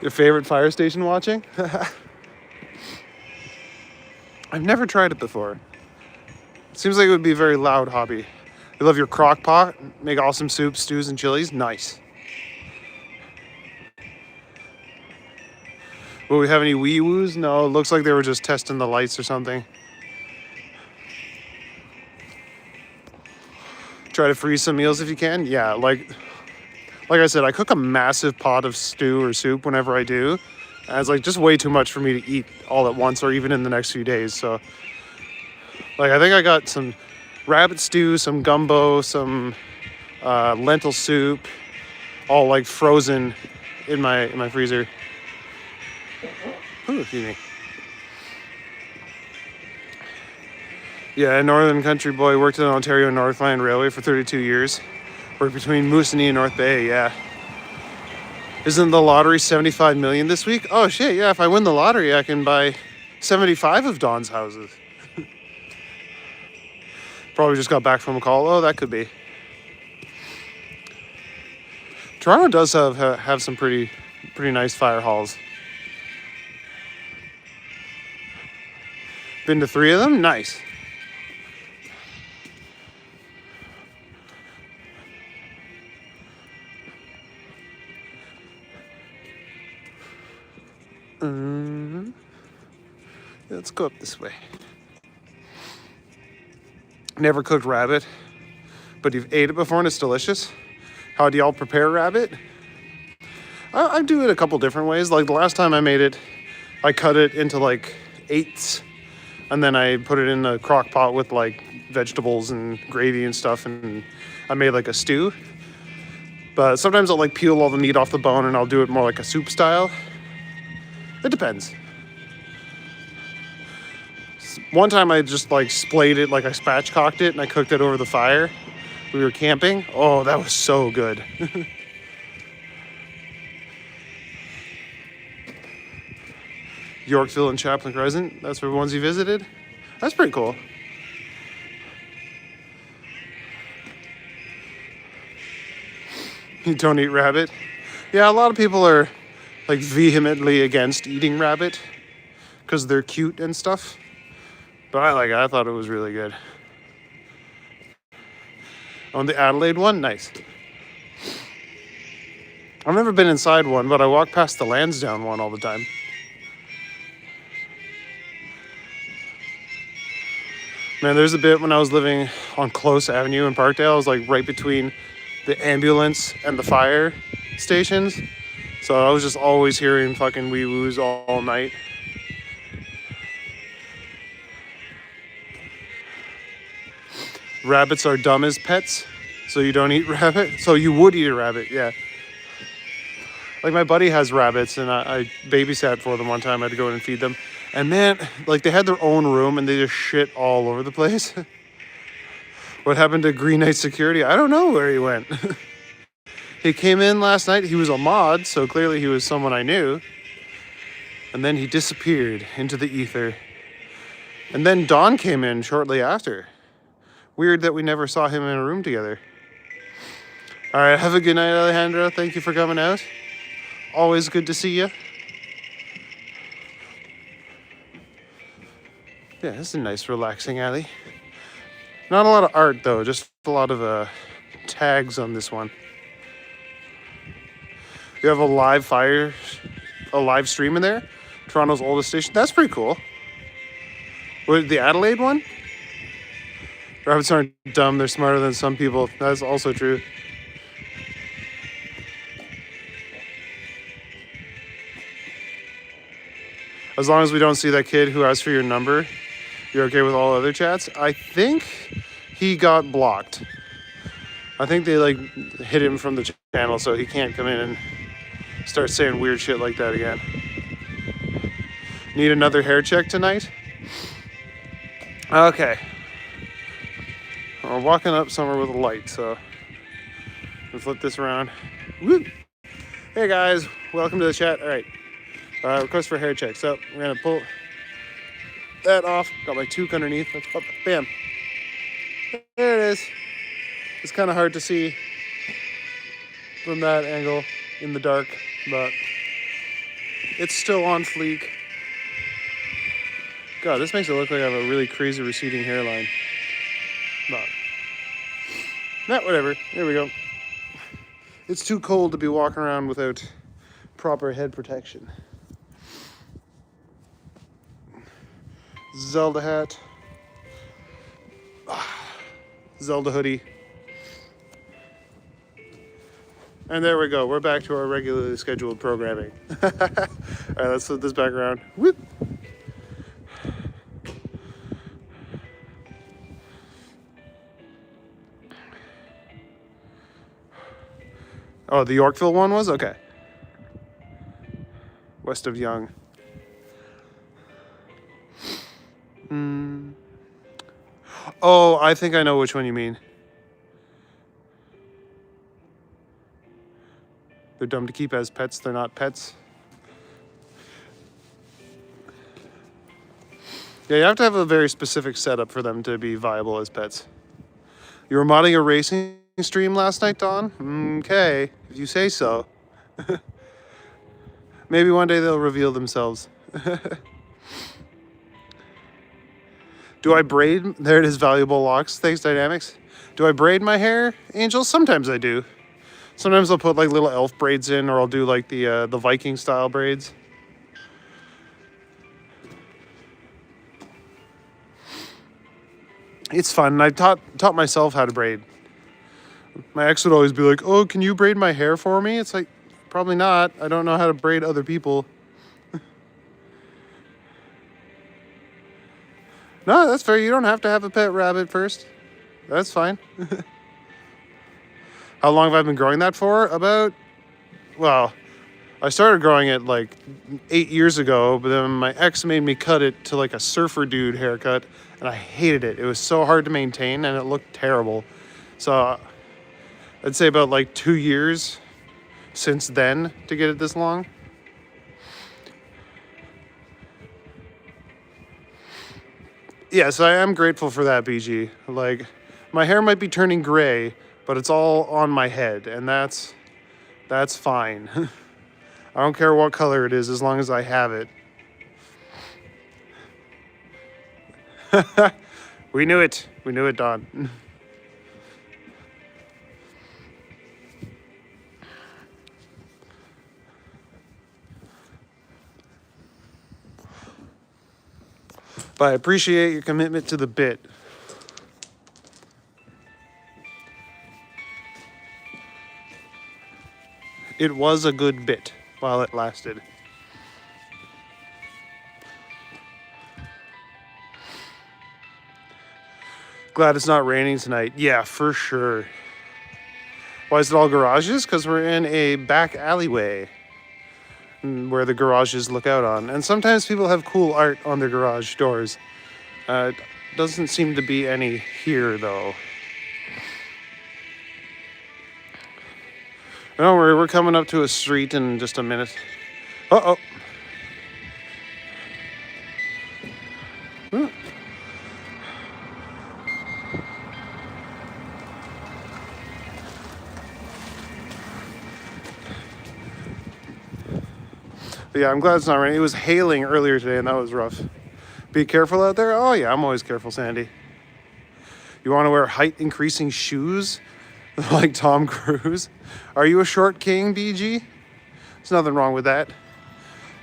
Your favorite fire station watching? I've never tried it before. It seems like it would be a very loud hobby. You love your crock pot, make awesome soups, stews, and chilies? Nice. Will we have any wee-woos? No, it looks like they were just testing the lights or something. Try to freeze some meals if you can. Yeah, like I said, I cook a massive pot of stew or soup whenever I do. And it's like just way too much for me to eat all at once or even in the next few days. So like I think I got some rabbit stew, some gumbo, some lentil soup, all like frozen in my freezer. Ooh, excuse me. Yeah, Northern Country boy, worked at the Ontario Northland Railway for 32 years. Worked between Moosonee and North Bay, yeah. Isn't the lottery 75 million this week? Oh shit, yeah, if I win the lottery, I can buy 75 of Don's houses. Probably just got back from a call. Oh, that could be. Toronto does have some pretty nice fire halls. Been to 3 of them? Nice. Let's go up this way. Never cooked rabbit, but you've ate it before and it's delicious. How do y'all prepare rabbit? I do it a couple different ways. Like the last time I made it, I cut it into like 8ths, and then I put it in a crock pot with like vegetables and gravy and stuff, and I made like a stew. But sometimes I'll like peel all the meat off the bone and I'll do it more like a soup style. It depends. One time I just like splayed it, like I spatchcocked it and I cooked it over the fire. We were camping. Oh, that was so good. Yorkville and Chaplin Crescent, that's where the ones you visited? That's pretty cool. You don't eat rabbit? Yeah, a lot of people are like vehemently against eating rabbit because they're cute and stuff. But I thought it was really good. On the Adelaide one, nice. I've never been inside one, but I walk past the Lansdowne one all the time. Man, there's a bit when I was living on Close Avenue in Parkdale. I was like right between the ambulance and the fire stations. So I was just always hearing fucking wee woos all night. Rabbits are dumb as pets, so you don't eat rabbit. So you would eat a rabbit, yeah. Like my buddy has rabbits, and I babysat for them one time. I had to go in and feed them, and man, like they had their own room, and they just shit all over the place. What happened to Green Knight Security? I don't know where he went. He came in last night. He was a mod, so clearly he was someone I knew. And then he disappeared into the ether. And then Dawn came in shortly after. Weird that we never saw him in a room together. All right, have a good night, Alejandro. Thank you for coming out. Always good to see you. Yeah, this is a nice, relaxing alley. Not a lot of art, though. Just a lot of tags on this one. You have a live stream in there. Toronto's oldest station. That's pretty cool. What, the Adelaide one? Rabbits aren't dumb. They're smarter than some people. That's also true. As long as we don't see that kid who asked for your number, you're okay with all other chats. I think he got blocked. I think they like hit him from the channel, so he can't come in and start saying weird shit like that again. Need another hair check tonight? Okay. We're walking up somewhere with a light, so we'll flip this around. Woo! Hey guys, welcome to the chat. All right. Request for hair check. So we're gonna pull that off. Got my toque underneath. Let's pop, bam. There it is. It's kind of hard to see from that angle in the dark, but it's still on fleek. God, this makes it look like I have a really crazy receding hairline. But nah, whatever. Here we go. It's too cold to be walking around without proper head protection. Zelda hat. Zelda hoodie. And there we go. We're back to our regularly scheduled programming. All right, let's flip this back around. Whoop. Oh, the Yorkville one was? Okay. West of Yonge. Oh, I think I know which one you mean. They're dumb to keep as pets. They're not pets. Yeah, you have to have a very specific setup for them to be viable as pets. You were modding a racing stream last night, Dawn? Okay, if you say so. Maybe one day they'll reveal themselves. Do I braid? There it is, valuable locks. Thanks, Dynamics. Do I braid my hair, Angel? Sometimes I do. Sometimes I'll put like little elf braids in, or I'll do like the Viking style braids. It's fun. I taught myself how to braid. My ex would always be like, "Oh, can you braid my hair for me?" It's like, probably not. I don't know how to braid other people. No, that's fair. You don't have to have a pet rabbit first. That's fine. How long have I been growing that for? Well, I started growing it like 8 years ago, but then my ex made me cut it to like a surfer dude haircut, and I hated it. It was so hard to maintain, and it looked terrible. So I'd say about like 2 years since then to get it this long. Yes, I am grateful for that, BG. Like, my hair might be turning gray, but it's all on my head, and that's fine. I don't care what color it is as long as I have it. We knew it. We knew it, Don. But I appreciate your commitment to the bit. it was a good bit while it lasted. Glad it's not raining tonight. Yeah, for sure. Why is it all garages? Because we're in a back alleyway where the garages look out on. And sometimes people have cool art on their garage doors. Doesn't seem to be any here, though. Don't worry, we're coming up to a street in just a minute. Uh-oh. Hmm. But yeah, I'm glad it's not raining. It was hailing earlier today, and that was rough. Be careful out there. Oh yeah, I'm always careful, Sandy. You want to wear height-increasing shoes like Tom Cruise? Are you a short king, BG? There's nothing wrong with that.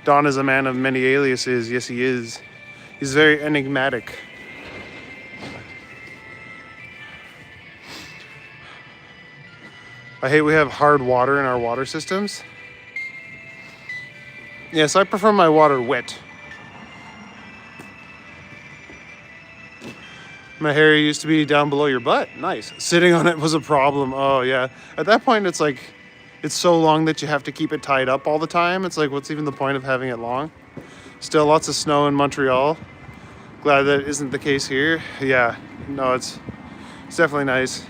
Don is a man of many aliases. Yes, he is. He's very enigmatic. I hate we have hard water in our water systems. Yes, I prefer my water wet. My hair used to be down below your butt. Nice. Sitting on it was a problem. Oh, yeah. At that point, it's like, it's so long that you have to keep it tied up all the time. It's like, what's even the point of having it long? Still lots of snow in Montreal. Glad that isn't the case here. Yeah, no, it's definitely nice.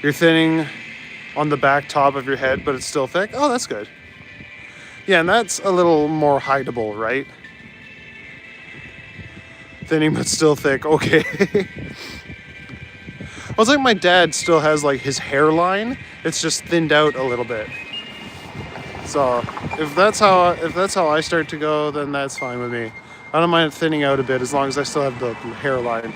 You're thinning on the back top of your head, but it's still thick. Oh, that's good. Yeah, and that's a little more hideable, right? Thinning but still thick. Okay. Well, it's like my dad still has like his hairline. It's just thinned out a little bit. So if that's how I start to go, then that's fine with me. I don't mind thinning out a bit as long as I still have the hairline.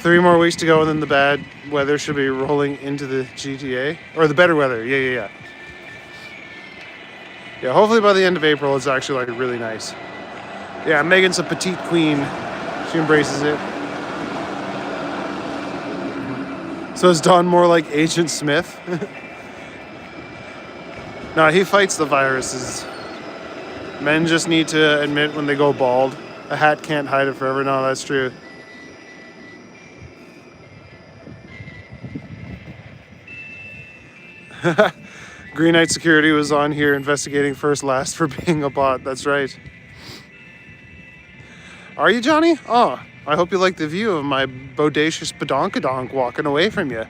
3 more weeks to go, and then the bad weather should be rolling into the GTA. Or the better weather. Yeah. Yeah, hopefully by the end of April, it's actually like really nice. Yeah, Megan's a petite queen. She embraces it. So is Don more like Agent Smith? No, he fights the viruses. Men just need to admit when they go bald. A hat can't hide it forever. No, that's true. Green Knight Security was on here investigating First Last for being a bot. That's right. Are you, Johnny? Oh, I hope you like the view of my bodacious badonkadonk walking away from you.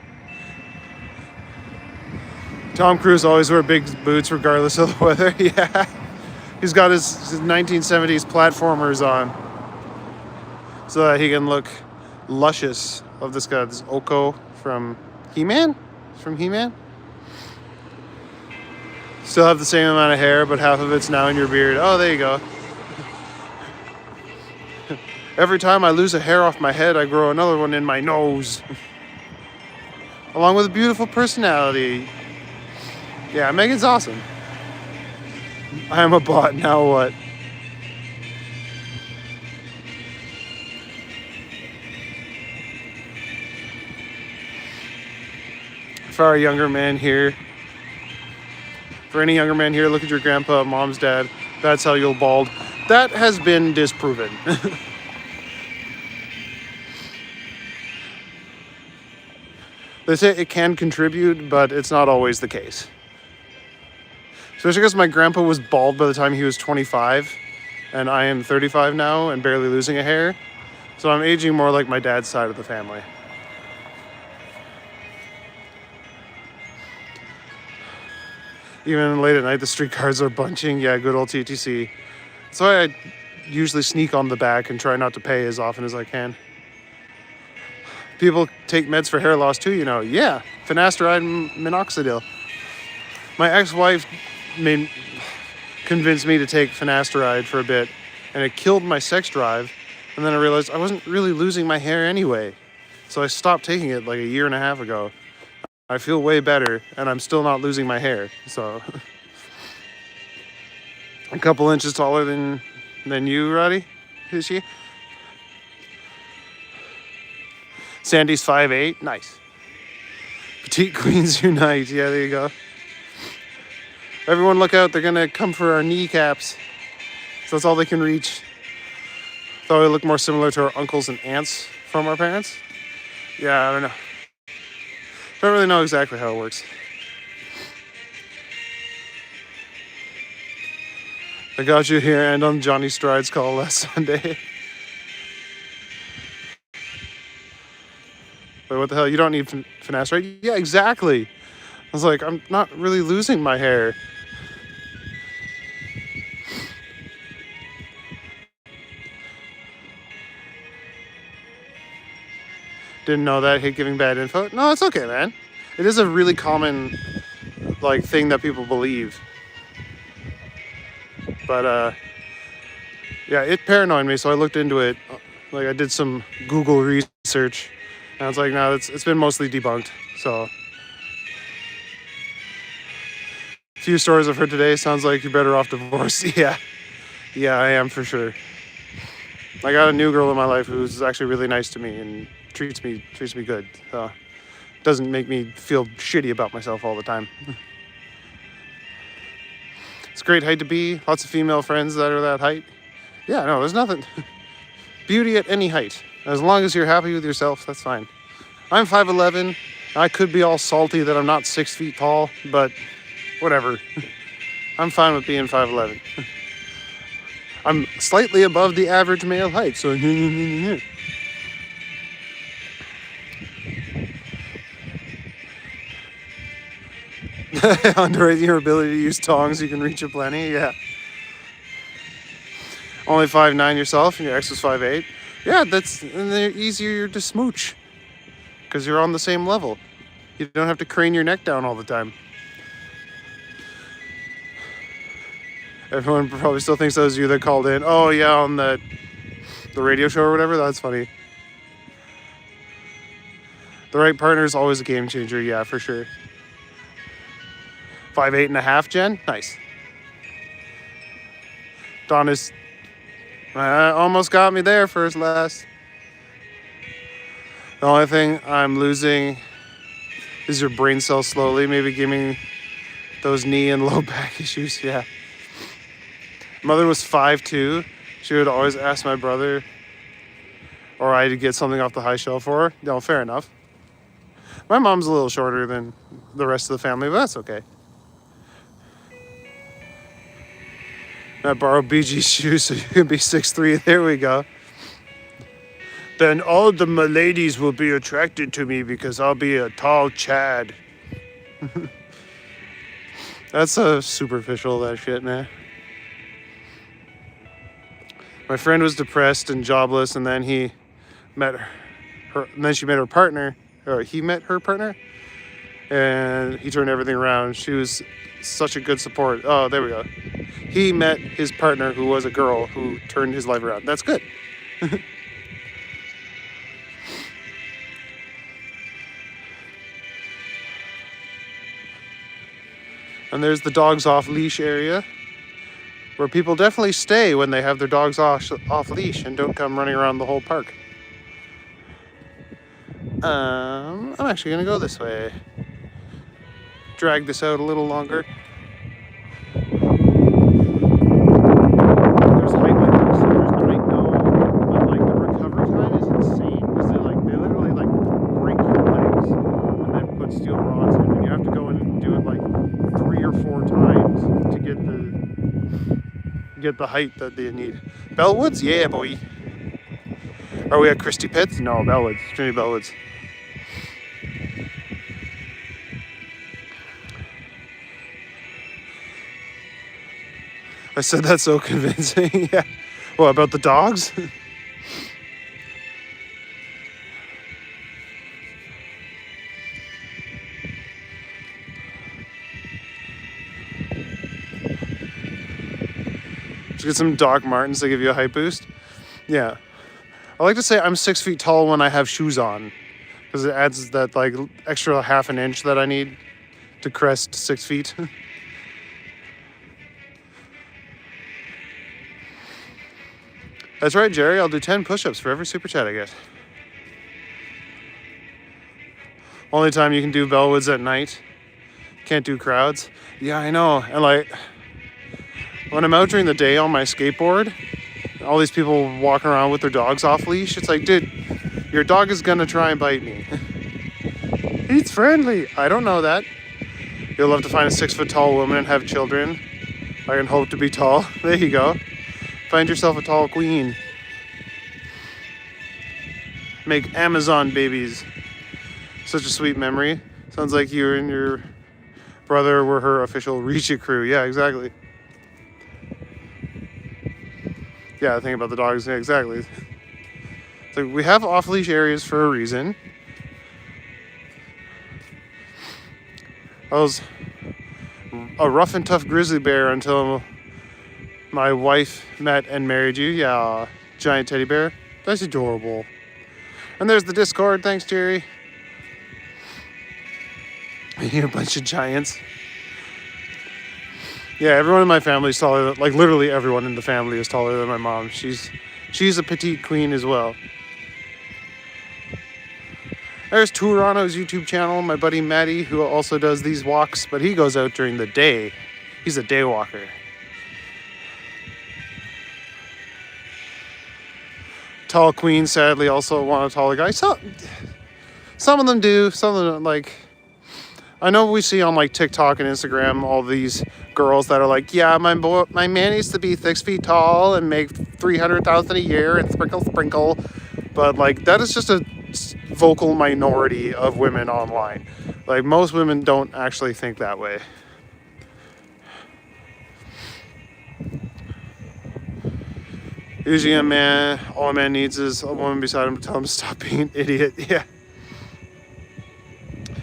Tom Cruise always wore big boots regardless of the weather. Yeah. He's got his 1970s platformers on so that he can look luscious. Of this guy, this Oko from He-Man? It's from He-Man? Still have the same amount of hair, but half of it's now in your beard. Oh, there you go. Every time I lose a hair off my head, I grow another one in my nose. Along with a beautiful personality. Yeah, Megan's awesome. I am a bot, now what? For our younger man here, for any younger man here, look at your grandpa, mom's dad. That's how you'll bald. That has been disproven. They say it can contribute, but it's not always the case. Especially because my grandpa was bald by the time he was 25, and I am 35 now and barely losing a hair. So I'm aging more like my dad's side of the family. Even late at night, the streetcars are bunching. Yeah, good old TTC. That's why I usually sneak on the back and try not to pay as often as I can. People take meds for hair loss too, you know. Yeah, finasteride and minoxidil. My ex-wife convinced me to take finasteride for a bit, and it killed my sex drive. And then I realized I wasn't really losing my hair anyway. So I stopped taking it like a year and a half ago. I feel way better, and I'm still not losing my hair. So a couple inches taller than you, Roddy? Is she? Sandy's 5'8". Nice. Petite queens unite. Yeah, there you go. Everyone look out. They're going to come for our kneecaps. So that's all they can reach. Thought we look more similar to our uncles and aunts from our parents. Yeah, I don't know. Don't really know exactly how it works. I got you here and on Johnny Stride's call last Sunday. Wait, what the hell? You don't need finesse, right? Yeah, exactly. I was like, I'm not really losing my hair. Didn't know that. Hate giving bad info. No, it's okay, man. It is a really common, like, thing that people believe. But, yeah, it paranoid me, so I looked into it. Like, I did some Google research. And I was like, no, it's been mostly debunked. So, a few stories I've heard today. Sounds like you're better off divorced. Yeah. Yeah, I am for sure. I got a new girl in my life who's actually really nice to me and treats me good. So, doesn't make me feel shitty about myself all the time. It's a great height to be. Lots of female friends that are that height. Yeah, no, there's nothing. Beauty at any height. As long as you're happy with yourself, that's fine. I'm 5'11". I could be all salty that I'm not 6 feet tall, but whatever. I'm fine with being 5'11". I'm slightly above the average male height, so underrating your ability to use tongs, you can reach a plenty, yeah. Only 5'9" yourself, and your ex was 5'8". Yeah, and they're easier to smooch because you're on the same level. You don't have to crane your neck down all the time. Everyone probably still thinks that was you that called in. Oh yeah, on the radio show or whatever. That's funny. The right partner is always a game changer. Yeah, for sure. 5'8.5", Jen. Nice. Don is almost got me there first last. The only thing I'm losing is your brain cells slowly. Maybe giving those knee and low back issues. Yeah. Mother was 5'2". She would always ask my brother or I to get something off the high shelf for her. No, fair enough. My mom's a little shorter than the rest of the family, but that's okay. I borrowed BG's shoes so you can be 6'3". There we go. Then all the ladies will be attracted to me because I'll be a tall Chad. That's so superficial, that shit, man. My friend was depressed and jobless, and then he met her, and then she met her partner, or he met her partner, and he turned everything around. She was such a good support. Oh, there we go. He met his partner, who was a girl, who turned his life around. That's good. And there's the dogs off leash area, where people definitely stay when they have their dogs off leash and don't come running around the whole park. I'm actually gonna go this way. Drag this out a little longer. There's height like this, so there's no height, no, but like the recovery time is insane because they literally like break your legs and then put steel rods in, and you have to go in and do it like 3 or 4 times to get the height that they need. Bellwoods? Yeah, boy. Are we at Christie Pits? No, Bellwoods. Trinity Bellwoods. I said that so convincing. Yeah. What, about the dogs? Get some Doc Martens to give you a height boost. Yeah. I like to say I'm 6 feet tall when I have shoes on because it adds that like extra half an inch that I need to crest 6 feet. That's right, Jerry. I'll do 10 push-ups for every super chat I get. Only time you can do Bellwoods at night. Can't do crowds. Yeah, I know. And like, when I'm out during the day on my skateboard, all these people walking around with their dogs off leash. It's like, dude, your dog is gonna try and bite me. He's friendly. I don't know that. You'll love to find a 6-foot tall woman and have children. I can hope to be tall. There you go. Find yourself a tall queen. Make Amazon babies. Such a sweet memory. Sounds like you and your brother were her official Reach-It crew. Yeah, exactly. Yeah, think about the dogs. Yeah, exactly. It's like we have off-leash areas for a reason. I was a rough and tough grizzly bear until my wife met and married you. Yeah, giant teddy bear. That's adorable. And there's the Discord. Thanks, Jerry. You're a bunch of giants. Yeah, everyone in my family is taller. Like literally everyone in the family is taller than my mom. She's a petite queen as well. There's Tourano's YouTube channel, my buddy Matty, who also does these walks, but he goes out during the day. He's a day walker. Tall queen, sadly, also want a taller guy. Some of them do. Some of them, like, I know we see on like TikTok and Instagram all these girls that are like, yeah, my man needs to be 6 feet tall and make $300,000 a year and sprinkle. But like that is just a vocal minority of women online. Like most women don't actually think that way. Usually all a man needs is a woman beside him to tell him to stop being an idiot. Yeah.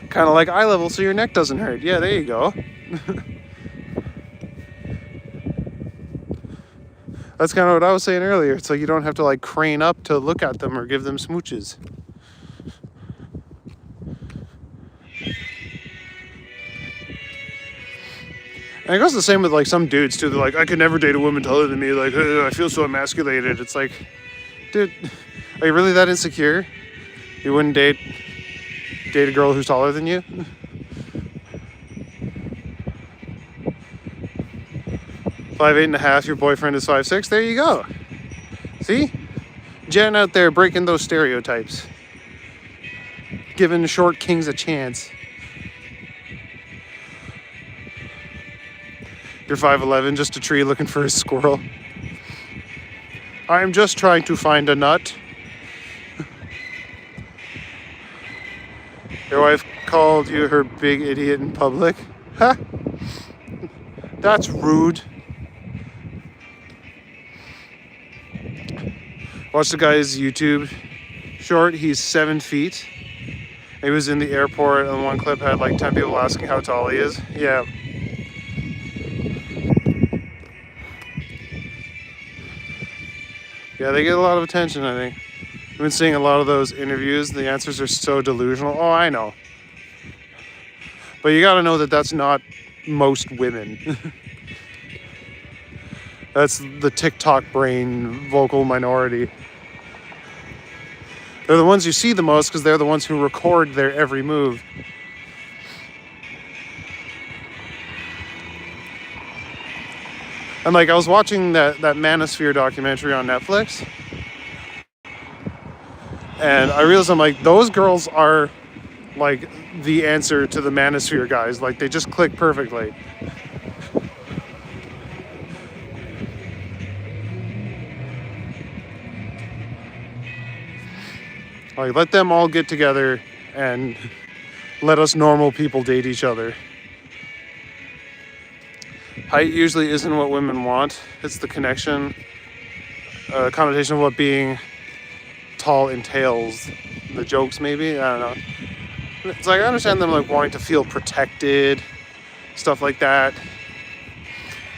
Kind of like eye level so your neck doesn't hurt. Yeah, there you go. That's kind of what I was saying earlier. It's like you don't have to like crane up to look at them or give them smooches. And it goes the same with like some dudes too. They're like, I could never date a woman taller than me. Like, I feel so emasculated. It's like, dude, are you really that insecure? You wouldn't date a girl who's taller than you? 5'8.5", your boyfriend is 5'6". There you go. See? Jen out there breaking those stereotypes. Giving short kings a chance. You're 5'11", just a tree looking for a squirrel. I'm just trying to find a nut. Your wife called you her big idiot in public? Huh? That's rude. Watch the guy's YouTube short. He's 7 feet. He was in the airport and one clip had like 10 people asking how tall he is. Yeah. Yeah, they get a lot of attention, I think. I've been seeing a lot of those interviews. The answers are so delusional. Oh, I know. But you gotta know that that's not most women. That's the TikTok brain vocal minority. They're the ones you see the most because they're the ones who record their every move. And like I was watching that Manosphere documentary on Netflix, and I realized I'm like, those girls are like the answer to the Manosphere guys. Like they just click perfectly. Like let them all get together and let us normal people date each other. Height usually isn't what women want. It's the connection, connotation of what being tall entails. The jokes maybe, I don't know. It's like I understand them like wanting to feel protected, stuff like that.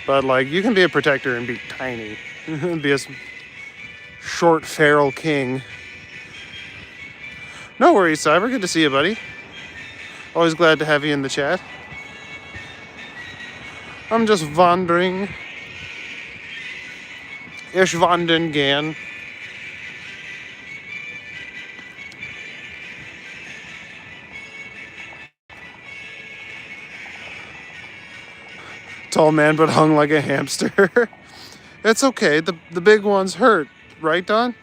But like you can be a protector and be tiny. Be a short feral king. No worries, Cyber. Good to see you, buddy. Always glad to have you in the chat. I'm just wandering. Ich wandern gern. Tall man but hung like a hamster. It's okay. The big ones hurt, right, Don?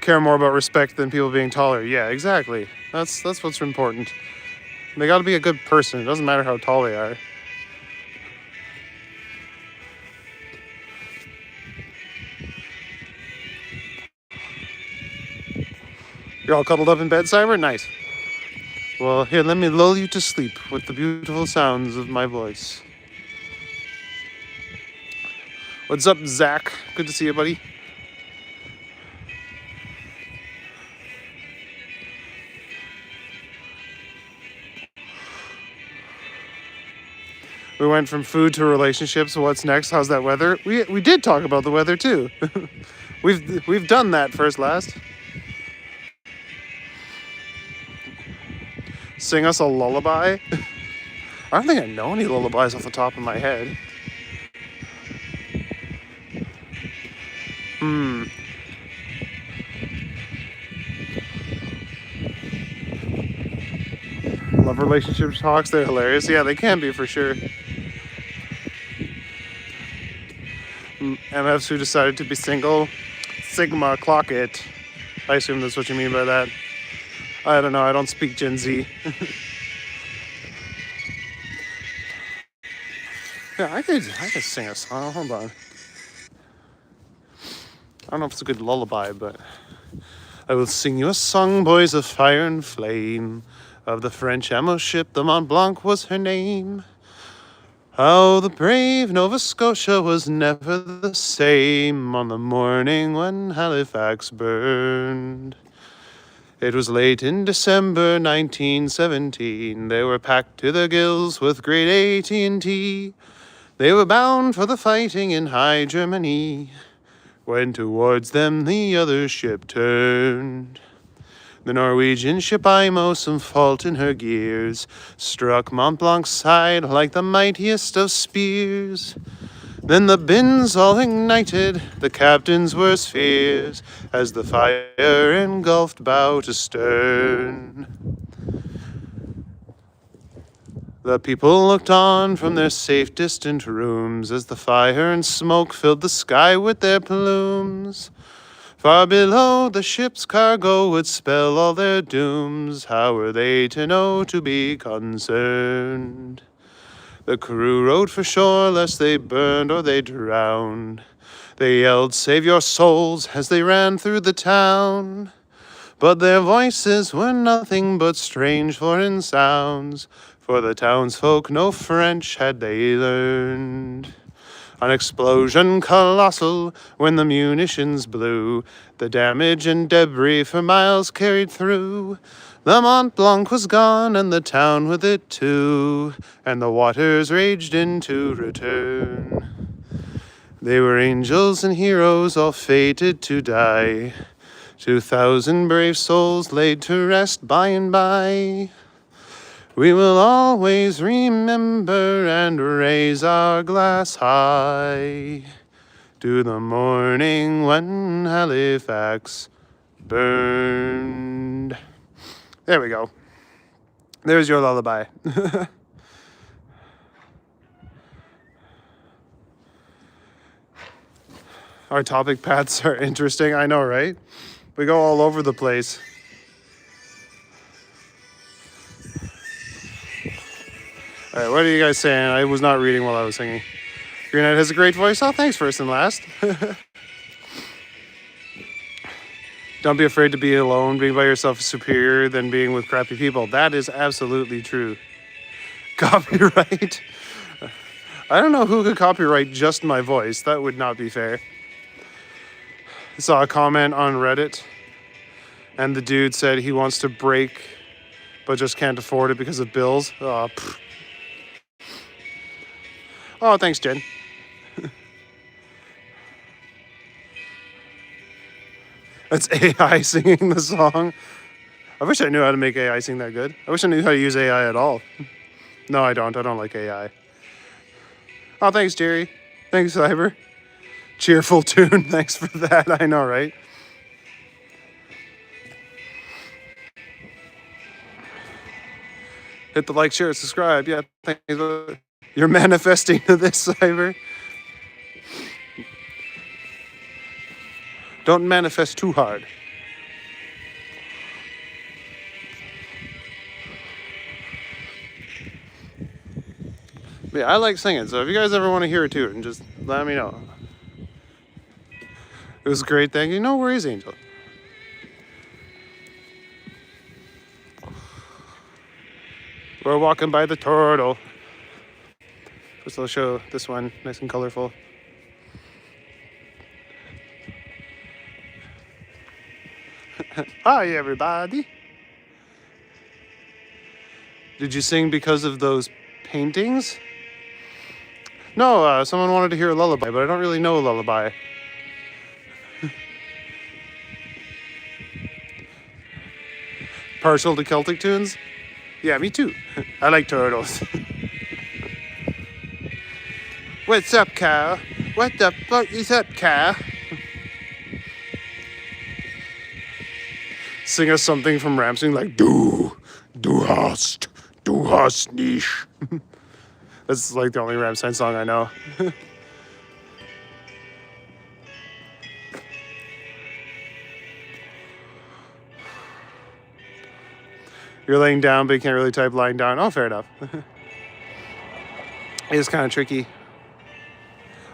Care more about respect than people being taller. Yeah, exactly. That's what's important. They got to be a good person. It doesn't matter how tall they are. You're all cuddled up in bed, Cyber? Nice. Well, here, let me lull you to sleep with the beautiful sounds of my voice. What's up, Zach? Good to see you, buddy. We went from food to relationships. What's next? How's that weather? We did talk about the weather too. we've done that first last. Sing us a lullaby. I don't think I know any lullabies off the top of my head. Love relationship talks. They're hilarious. Yeah, they can be for sure. MFs who decided to be single. Sigma clock it. I assume that's what you mean by that. I don't know. I don't speak Gen Z. Yeah, I could sing a song. Hold on. I don't know if it's a good lullaby, but I will sing you a song, boys, of fire and flame. Of the French ammo ship, the Mont Blanc was her name. How the brave Nova Scotia was never the same on the morning when Halifax burned. It was late in December 1917. They were packed to their gills with great AT&T. They were bound for the fighting in High Germany, when towards them the other ship turned. The Norwegian ship Imo, some fault in her gears, struck Mont Blanc's side like the mightiest of spears. Then the bins all ignited, the captain's worst fears, as the fire engulfed bow to stern. The people looked on from their safe distant rooms, as the fire and smoke filled the sky with their plumes. Far below, the ship's cargo would spell all their dooms. How were they to know to be concerned? The crew rowed for shore lest they burned or they drowned. They yelled, "Save your souls," as they ran through the town. But their voices were nothing but strange foreign sounds, for the townsfolk no French had they learned. An explosion colossal when the munitions blew, the damage and debris for miles carried through. The Mont Blanc was gone and the town with it too, and the waters raged into return. They were angels and heroes all fated to die, 2,000 brave souls laid to rest by and by. We will always remember and raise our glass high to the morning when Halifax burned. There we go. There's your lullaby. Our topic paths are interesting. I know, right? We go all over the place. All right, what are you guys saying? I was not reading while I was singing. Green Knight has a great voice. Oh, thanks, first and last. Don't be afraid to be alone. Being by yourself is superior than being with crappy people. That is absolutely true. Copyright. I don't know who could copyright just my voice. That would not be fair. I saw a comment on Reddit, and the dude said he wants to break, but just can't afford it because of bills. Oh, thanks, Jen. That's AI singing the song. I wish I knew how to make AI sing that good. I wish I knew how to use AI at all. No, I don't. I don't like AI. Oh, thanks, Jerry. Thanks, Cyber. Cheerful tune. Thanks for that. I know, right? Hit the like, share, subscribe. Yeah, thank you. You're manifesting to this, Cyber. Don't manifest too hard. But yeah, I like singing, so if you guys ever want to hear it too, and just let me know. It was a great thing. No worries, Angel. We're walking by the turtle. First I'll show this one, nice and colorful. Hi, everybody. Did you sing because of those paintings? No, someone wanted to hear a lullaby, but I don't really know a lullaby. Partial to Celtic tunes? Yeah, me too. I like turtles. What's up, Kyle? What the fuck is up, Kyle? Sing us something from Ramsey, like, du hast nicht. That's like the only Rammstein song I know. You're laying down, but you can't really type lying down. Oh, fair enough. It's kind of tricky.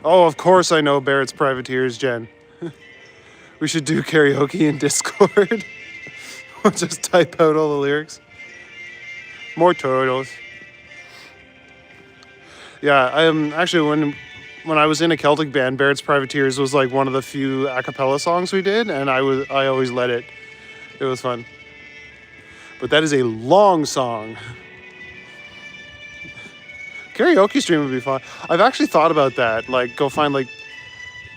Oh, of course I know Barrett's Privateers, Jen. We should do karaoke in Discord. We'll just type out all the lyrics. More turtles. Yeah, I am actually when I was in a Celtic band, Barrett's Privateers was like one of the few a cappella songs we did, and I always led it. It was fun. But that is a long song. Karaoke stream would be fun. I've actually thought about that. Like, go find like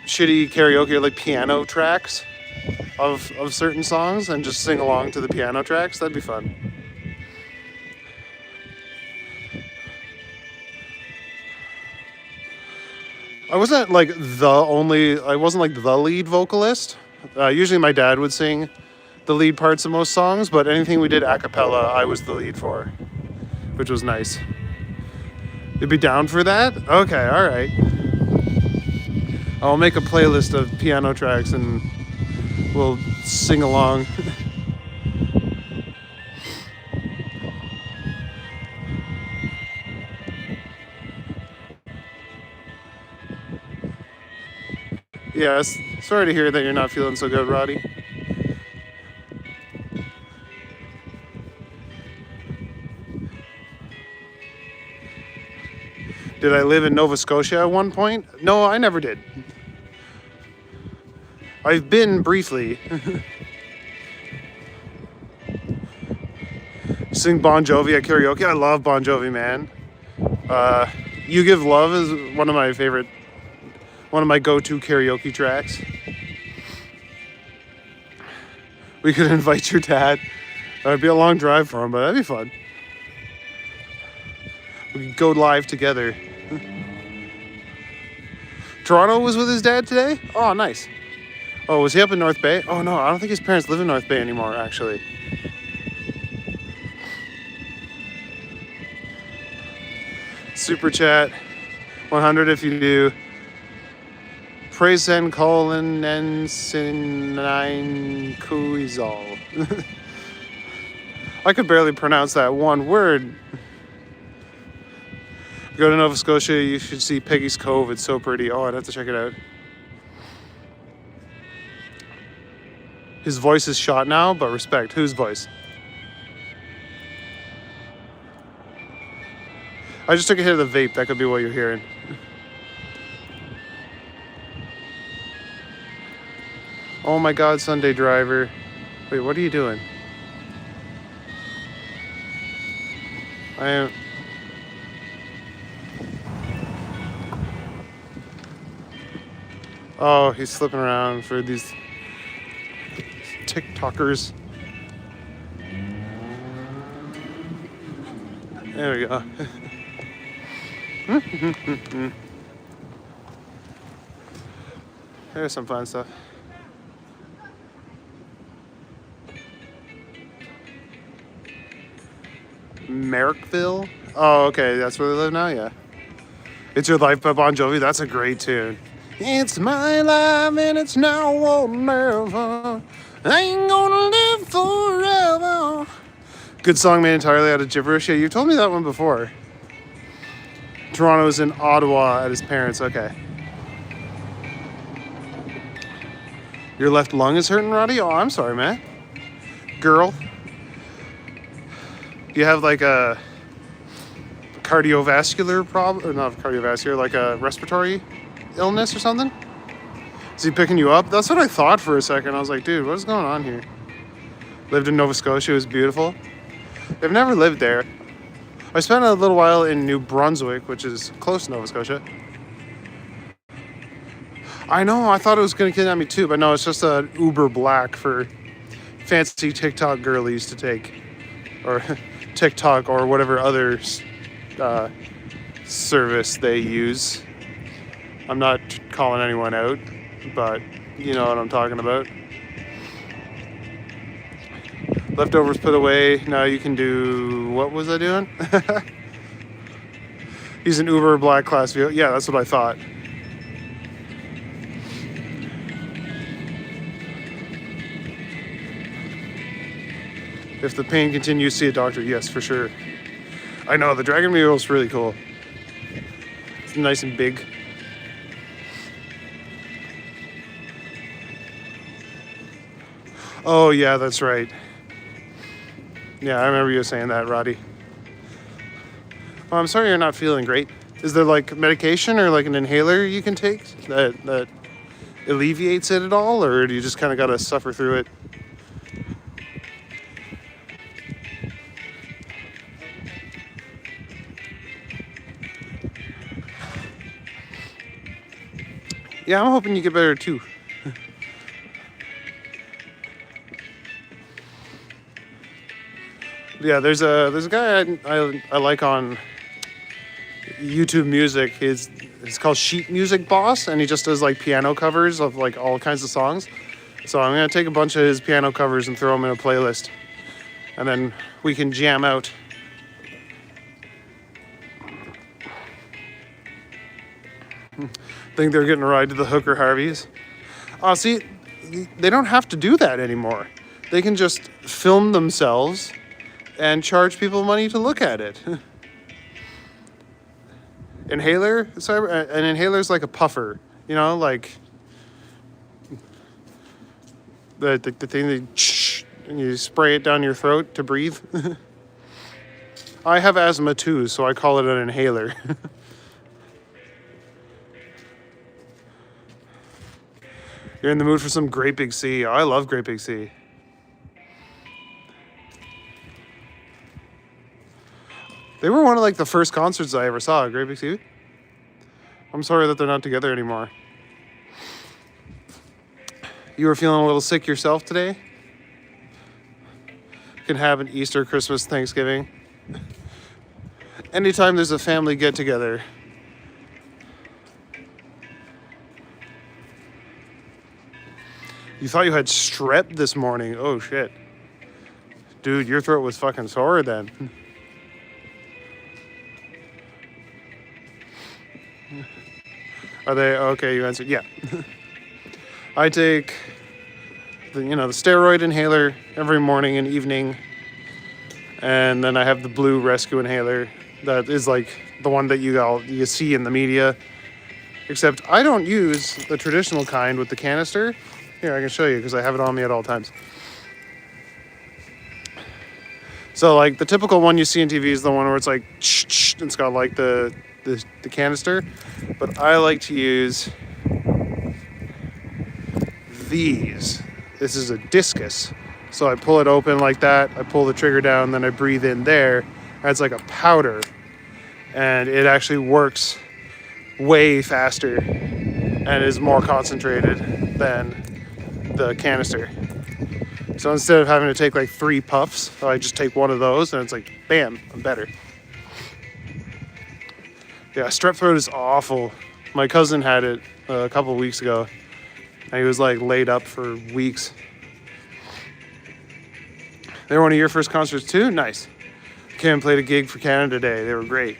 shitty karaoke or like piano tracks of certain songs and just sing along to the piano tracks. That'd be fun. I wasn't like the lead vocalist. Usually my dad would sing the lead parts of most songs, but anything we did a cappella, I was the lead for, which was nice. You'd be down for that? Okay, all right. I'll make a playlist of piano tracks and we'll sing along. Yes, sorry to hear that you're not feeling so good, Roddy. Did I live in Nova Scotia at one point? No, I never did. I've been briefly. Sing Bon Jovi at karaoke. I love Bon Jovi, man. You Give Love is one of my go-to karaoke tracks. We could invite your dad. That'd be a long drive for him, but that'd be fun. We could go live together. Toronto was with his dad today? Oh, nice. Oh, was he up in North Bay? Oh, no, I don't think his parents live in North Bay anymore, actually. Super chat. 100 if you do. Praisen colon and sinine kuizal. I could barely pronounce that one word. Go to Nova Scotia, you should see Peggy's Cove. It's so pretty. Oh, I'd have to check it out. His voice is shot now, but respect. Whose voice? I just took a hit of the vape. That could be what you're hearing. Oh my God, Sunday driver. Wait, what are you doing? I am... Oh, he's slipping around for these TikTokers. There we go. There's some fun stuff. Merrickville. Oh, okay, that's where they live now. Yeah, It's Your Life by Bon Jovi. That's a great tune. It's my life and it's now or never. I ain't gonna live forever. Good song made entirely out of gibberish. Yeah, you told me that one before. Toronto's in Ottawa at his parents'. Okay. Your left lung is hurting, Roddy? Oh, I'm sorry, man. Girl. Do you have like a cardiovascular problem? Or not cardiovascular, like a respiratory illness or something? Is he picking you up? That's what I thought for a second. I was like, dude, what is going on here? Lived in Nova Scotia. It was beautiful. I've never lived there. I spent a little while in New Brunswick, which is close to Nova Scotia. I know, I thought it was going to kidnap me too, but no, it's just a Uber Black for fancy TikTok girlies to take. Or TikTok or whatever other service they use. I'm not calling anyone out, but you know what I'm talking about. Leftovers put away. Now you can do... What was I doing? He's an Uber Black class vehicle. Yeah, that's what I thought. If the pain continues, see a doctor. Yes, for sure. I know, the Dragon Mule is really cool. It's nice and big. Oh, yeah, that's right. Yeah, I remember you saying that, Roddy. Oh, I'm sorry you're not feeling great. Is there like medication or like an inhaler you can take that alleviates it at all? Or do you just kind of got to suffer through it? Yeah, I'm hoping you get better too. Yeah, there's a guy I like on YouTube Music. It's called Sheet Music Boss, and he just does like piano covers of like all kinds of songs. So I'm gonna take a bunch of his piano covers and throw them in a playlist, and then we can jam out. Think they're getting a ride to the Hooker Harveys? See, they don't have to do that anymore. They can just film themselves and charge people money to look at it. Inhaler? An inhaler is like a puffer, you know, like the thing that and you spray it down your throat to breathe. I have asthma too, so I call it an inhaler. You're in the mood for some Great Big Sea. Oh, I love Great Big Sea. They were one of like the first concerts I ever saw, Great Big Sea. I'm sorry that they're not together anymore. You were feeling a little sick yourself today? You can have an Easter, Christmas, Thanksgiving. Anytime there's a family get together. You thought you had strep this morning. Oh shit. Dude, your throat was fucking sore then. Are they okay? You answered, yeah. I take the steroid inhaler every morning and evening, and then I have the blue rescue inhaler that is like the one that you see in the media. Except I don't use the traditional kind with the canister. Here, I can show you because I have it on me at all times. So like the typical one you see on TV is the one where it's like it's got like the canister, but I like to use these. This is a discus, so I pull it open like that, I pull the trigger down, then I breathe in there, and it's like a powder, and it actually works way faster and is more concentrated than the canister. So instead of having to take like 3 puffs, I just take one of those and it's like bam, I'm better. Yeah, strep throat is awful. My cousin had it a couple of weeks ago, and he was like laid up for weeks. They were one of your first concerts too? Nice. Came and played a gig for Canada Day. They were great.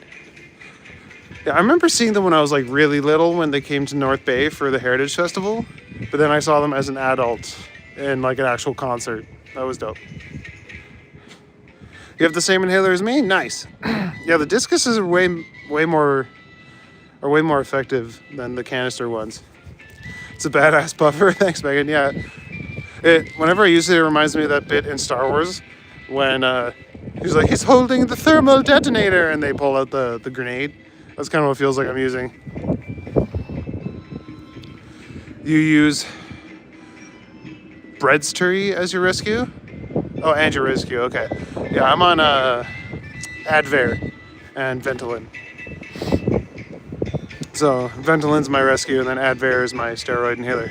Yeah, I remember seeing them when I was like really little when they came to North Bay for the Heritage Festival. But then I saw them as an adult in like an actual concert. That was dope. You have the same inhaler as me? Nice. Yeah, the discus is way more effective than the canister ones. It's a badass puffer. Thanks, Megan. Yeah. Whenever I use it, it reminds me of that bit in Star Wars when he's like, he's holding the thermal detonator, and they pull out the grenade. That's kind of what it feels like I'm using. You use Breadstery as your rescue? Oh, and your rescue, okay. Yeah, I'm on Advair and Ventolin. So Ventolin's my rescue, and then Advair is my steroid inhaler.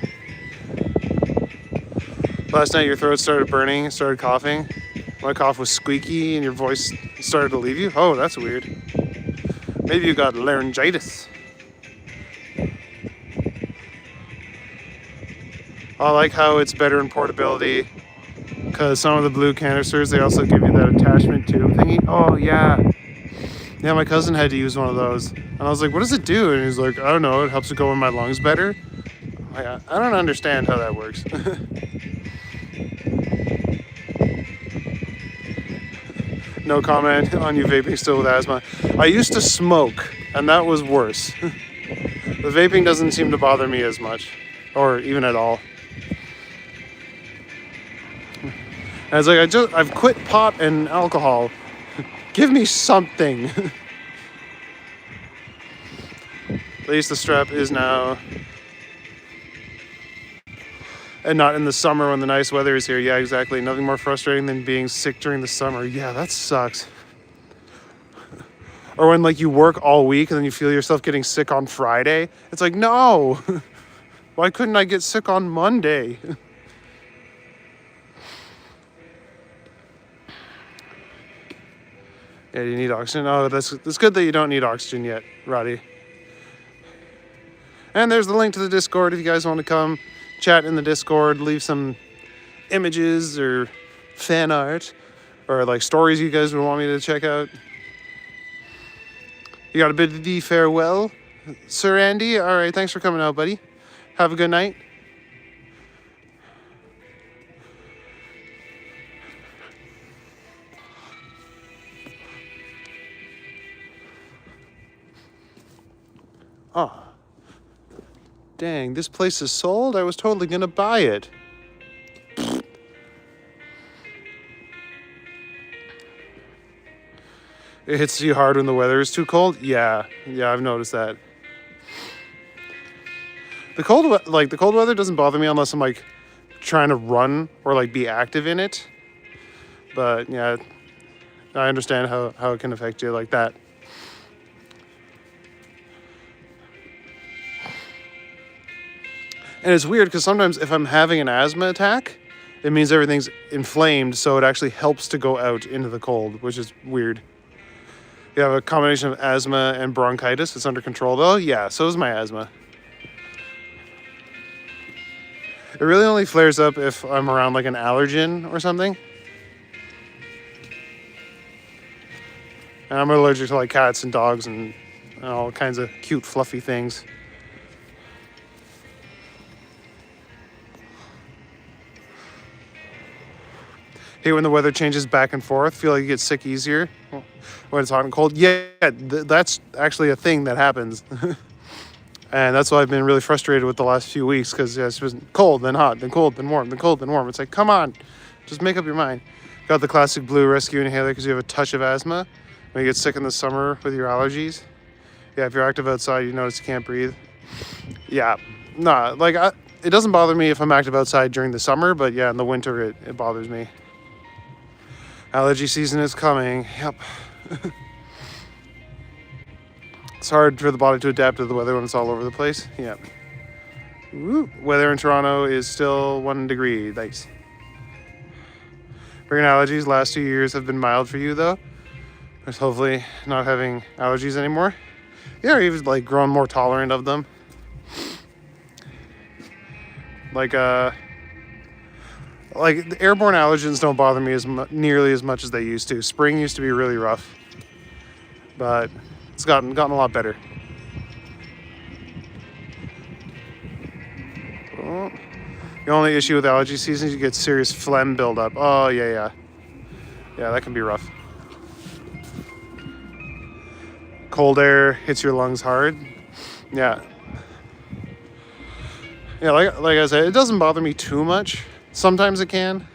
Last night your throat started burning, started coughing. My cough was squeaky and your voice started to leave you. Oh, that's weird. Maybe you got laryngitis. I like how it's better in portability, because some of the blue canisters, they also give you that attachment tube thingy. Oh, yeah. Yeah, my cousin had to use one of those. And I was like, what does it do? And he's like, I don't know, it helps it go in my lungs better. I don't understand how that works. No comment on you vaping still with asthma. I used to smoke, and that was worse. The vaping doesn't seem to bother me as much, or even at all. And I was like, I've quit pot and alcohol. Give me something. At least the strep is now. And not in the summer when the nice weather is here. Yeah, exactly. Nothing more frustrating than being sick during the summer. Yeah, that sucks. Or when like you work all week and then you feel yourself getting sick on Friday. It's like, no. Why couldn't I get sick on Monday? Yeah, do you need oxygen? Oh, that's good that you don't need oxygen yet, Roddy. And there's the link to the Discord if you guys want to come chat in the Discord, leave some images or fan art or like stories you guys would want me to check out. You got a bit of the farewell, Sir Andy? All right, thanks for coming out, buddy. Have a good night. Oh. Dang, this place is sold? I was totally gonna buy it. It hits you hard when the weather is too cold? Yeah, I've noticed that. The cold weather doesn't bother me unless I'm like trying to run or like be active in it. But yeah, I understand how it can affect you like that. And it's weird because sometimes if I'm having an asthma attack, it means everything's inflamed, so it actually helps to go out into the cold, which is weird. You have a combination of asthma and bronchitis. It's under control though? Yeah, so is my asthma. It really only flares up if I'm around like an allergen or something. And I'm allergic to like cats and dogs and all kinds of cute fluffy things. Hate when the weather changes back and forth. Feel like you get sick easier when it's hot and cold. Yeah, that's actually a thing that happens. And that's why I've been really frustrated with the last few weeks, because it's been cold, then hot, then cold, then warm, then cold, then warm. It's like, come on, just make up your mind. Got the classic blue rescue inhaler because you have a touch of asthma. When you get sick in the summer with your allergies. Yeah, if you're active outside, you notice you can't breathe. Yeah, nah, like it doesn't bother me if I'm active outside during the summer, but yeah, in the winter it bothers me. Allergy season is coming. Yep. It's hard for the body to adapt to the weather when it's all over the place. Yep. Woo. Weather in Toronto is still 1 degree. Nice. Bringing allergies, last 2 years have been mild for you though. There's hopefully not having allergies anymore. Yeah, or even like grown more tolerant of them. Like Like, the airborne allergens don't bother me nearly as much as they used to. Spring used to be really rough, but it's gotten a lot better. Oh. The only issue with allergy season is you get serious phlegm buildup. Oh, yeah. Yeah, that can be rough. Cold air hits your lungs hard. Yeah. Yeah, like I said, it doesn't bother me too much. Sometimes it can.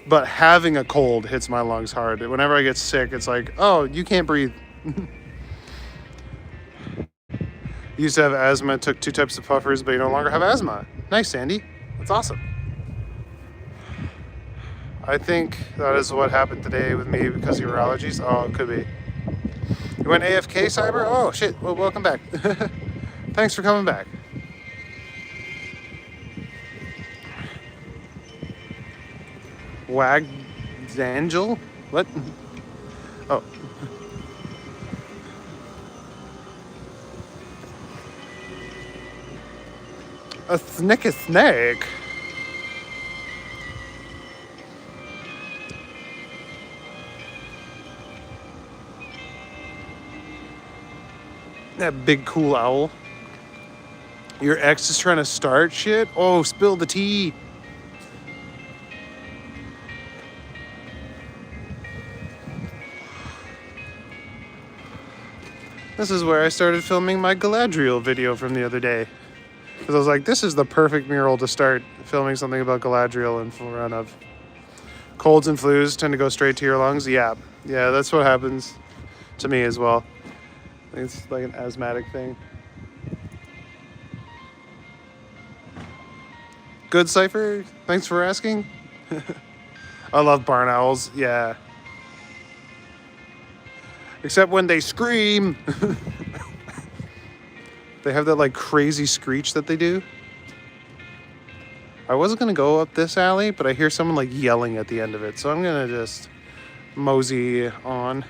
But having a cold hits my lungs hard. Whenever I get sick, it's like, oh, you can't breathe. Used to have asthma, took 2 types of puffers, but you no longer have asthma. Nice, Sandy. That's awesome. I think that is what happened today with me because of your allergies. Oh, it could be. You went AFK, Cyber? Oh, shit. Well, welcome back. Thanks for coming back. Wagzangel? What? Oh. A snake. That big cool owl. Your ex is trying to start shit? Oh, spill the tea. This is where I started filming my Galadriel video from the other day. Because I was like, this is the perfect mural to start filming something about Galadriel in front of. Colds and flus tend to go straight to your lungs. Yeah, that's what happens to me as well. I think it's like an asthmatic thing. Good, Cypher. Thanks for asking. I love barn owls. Yeah. Except when they scream. They have that like crazy screech that they do. I wasn't going to go up this alley, but I hear someone like yelling at the end of it. So I'm going to just mosey on.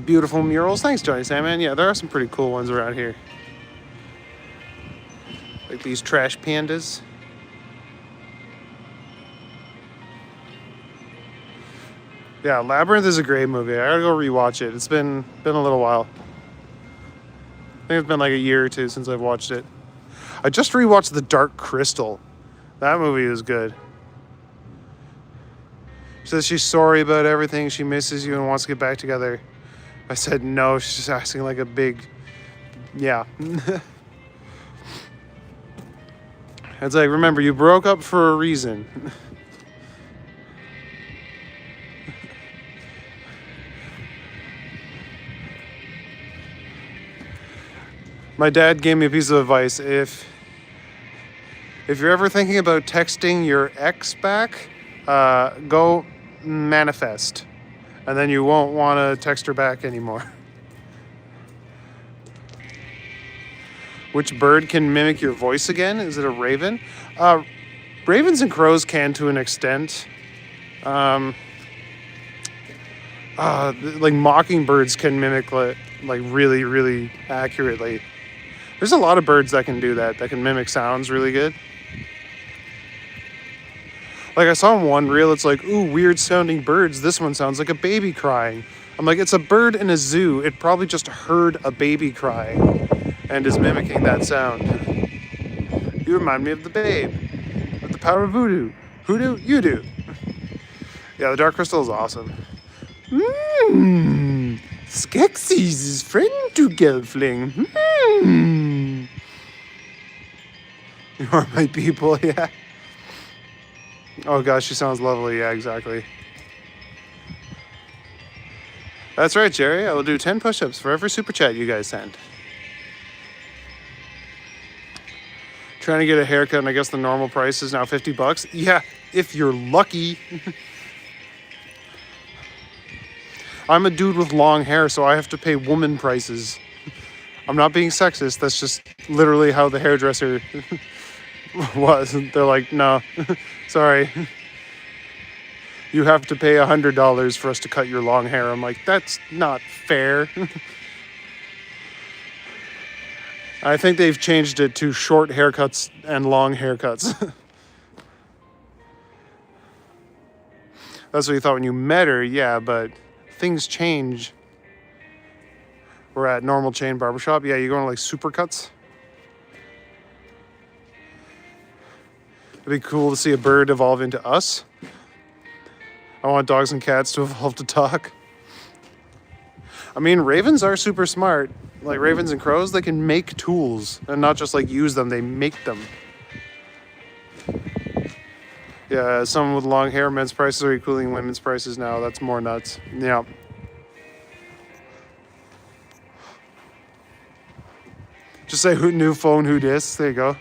Beautiful murals. Thanks, Johnny Sandman. Yeah, there are some pretty cool ones around here. Like these trash pandas. Yeah, Labyrinth is a great movie. I gotta go rewatch it. It's been a little while. I think it's been like a year or two since I've watched it. I just rewatched The Dark Crystal. That movie is good. She says she's sorry about everything. She misses you and wants to get back together. I said no. She's just asking like a big, yeah. It's like, remember, you broke up for a reason. My dad gave me a piece of advice. If you're ever thinking about texting your ex back, go manifest. And then you won't want to text her back anymore. Which bird can mimic your voice again? Is it a raven? Ravens and crows can to an extent. Like mockingbirds can mimic like really, really accurately. There's a lot of birds that can do that can mimic sounds really good. Like I saw in one reel, it's like, ooh, weird sounding birds. This one sounds like a baby crying. I'm like, it's a bird in a zoo. It probably just heard a baby cry and is mimicking that sound. You remind me of the babe with the power of voodoo. Hoodoo, you do. Yeah, the Dark Crystal is awesome. Skeksis' friend to Gelfling. You are my people, yeah. Oh gosh, she sounds lovely. Yeah, exactly. That's right, Jerry. I will do 10 push-ups for every super chat you guys send. Trying to get a haircut, and I guess the normal price is now $50. Yeah, if you're lucky. I'm a dude with long hair, so I have to pay woman prices. I'm not being sexist. That's just literally how the hairdresser was. They're like, no, sorry. You have to pay $100 for us to cut your long hair. I'm like, that's not fair. I think they've changed it to short haircuts and long haircuts. That's what you thought when you met her, yeah, but things change. We're at normal chain barbershop. Yeah, you going to like Supercuts? It'd be cool to see a bird evolve into us. I want dogs and cats to evolve to talk. I mean, ravens are super smart. Like ravens and crows, they can make tools and not just like use them, they make them. Yeah, someone with long hair, men's prices are equaling women's prices now. That's more nuts. Yeah. Just say who new phone, who dis. There you go.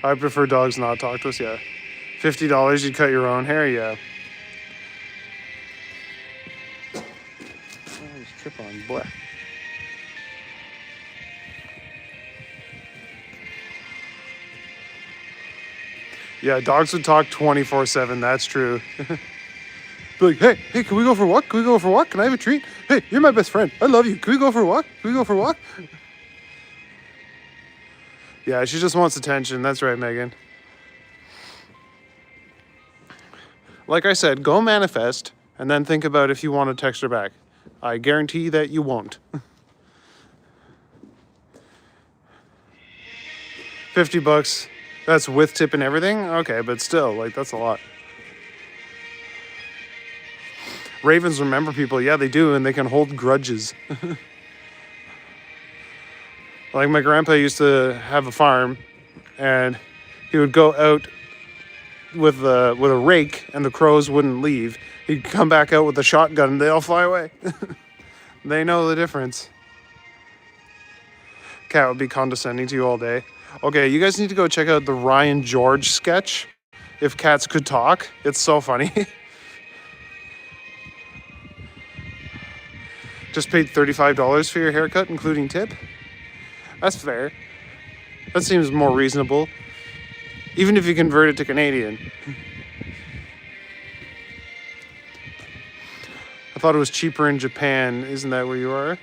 I prefer dogs not talk to us, yeah. $50, you'd cut your own hair, yeah. Oh, there's trip on, boy. Yeah, dogs would talk 24/7, that's true. Be like, hey, can we go for a walk? Can we go for a walk? Can I have a treat? Hey, you're my best friend. I love you. Can we go for a walk? Can we go for a walk? Yeah, she just wants attention. That's right, Megan. Like I said, go manifest and then think about if you want to text her back. I guarantee that you won't. 50 bucks. That's with tip and everything? Okay, but still, like, that's a lot. Ravens remember people. Yeah, they do, and they can hold grudges. Like, my grandpa used to have a farm, and he would go out with a rake, and the crows wouldn't leave. He'd come back out with a shotgun, and they all fly away. They know the difference. Cat would be condescending to you all day. Okay, you guys need to go check out the Ryan George sketch, If Cats Could Talk. It's so funny. Just paid $35 for your haircut, including tip? That's fair. That seems more reasonable. Even if you convert it to Canadian. I thought it was cheaper in Japan. Isn't that where you are?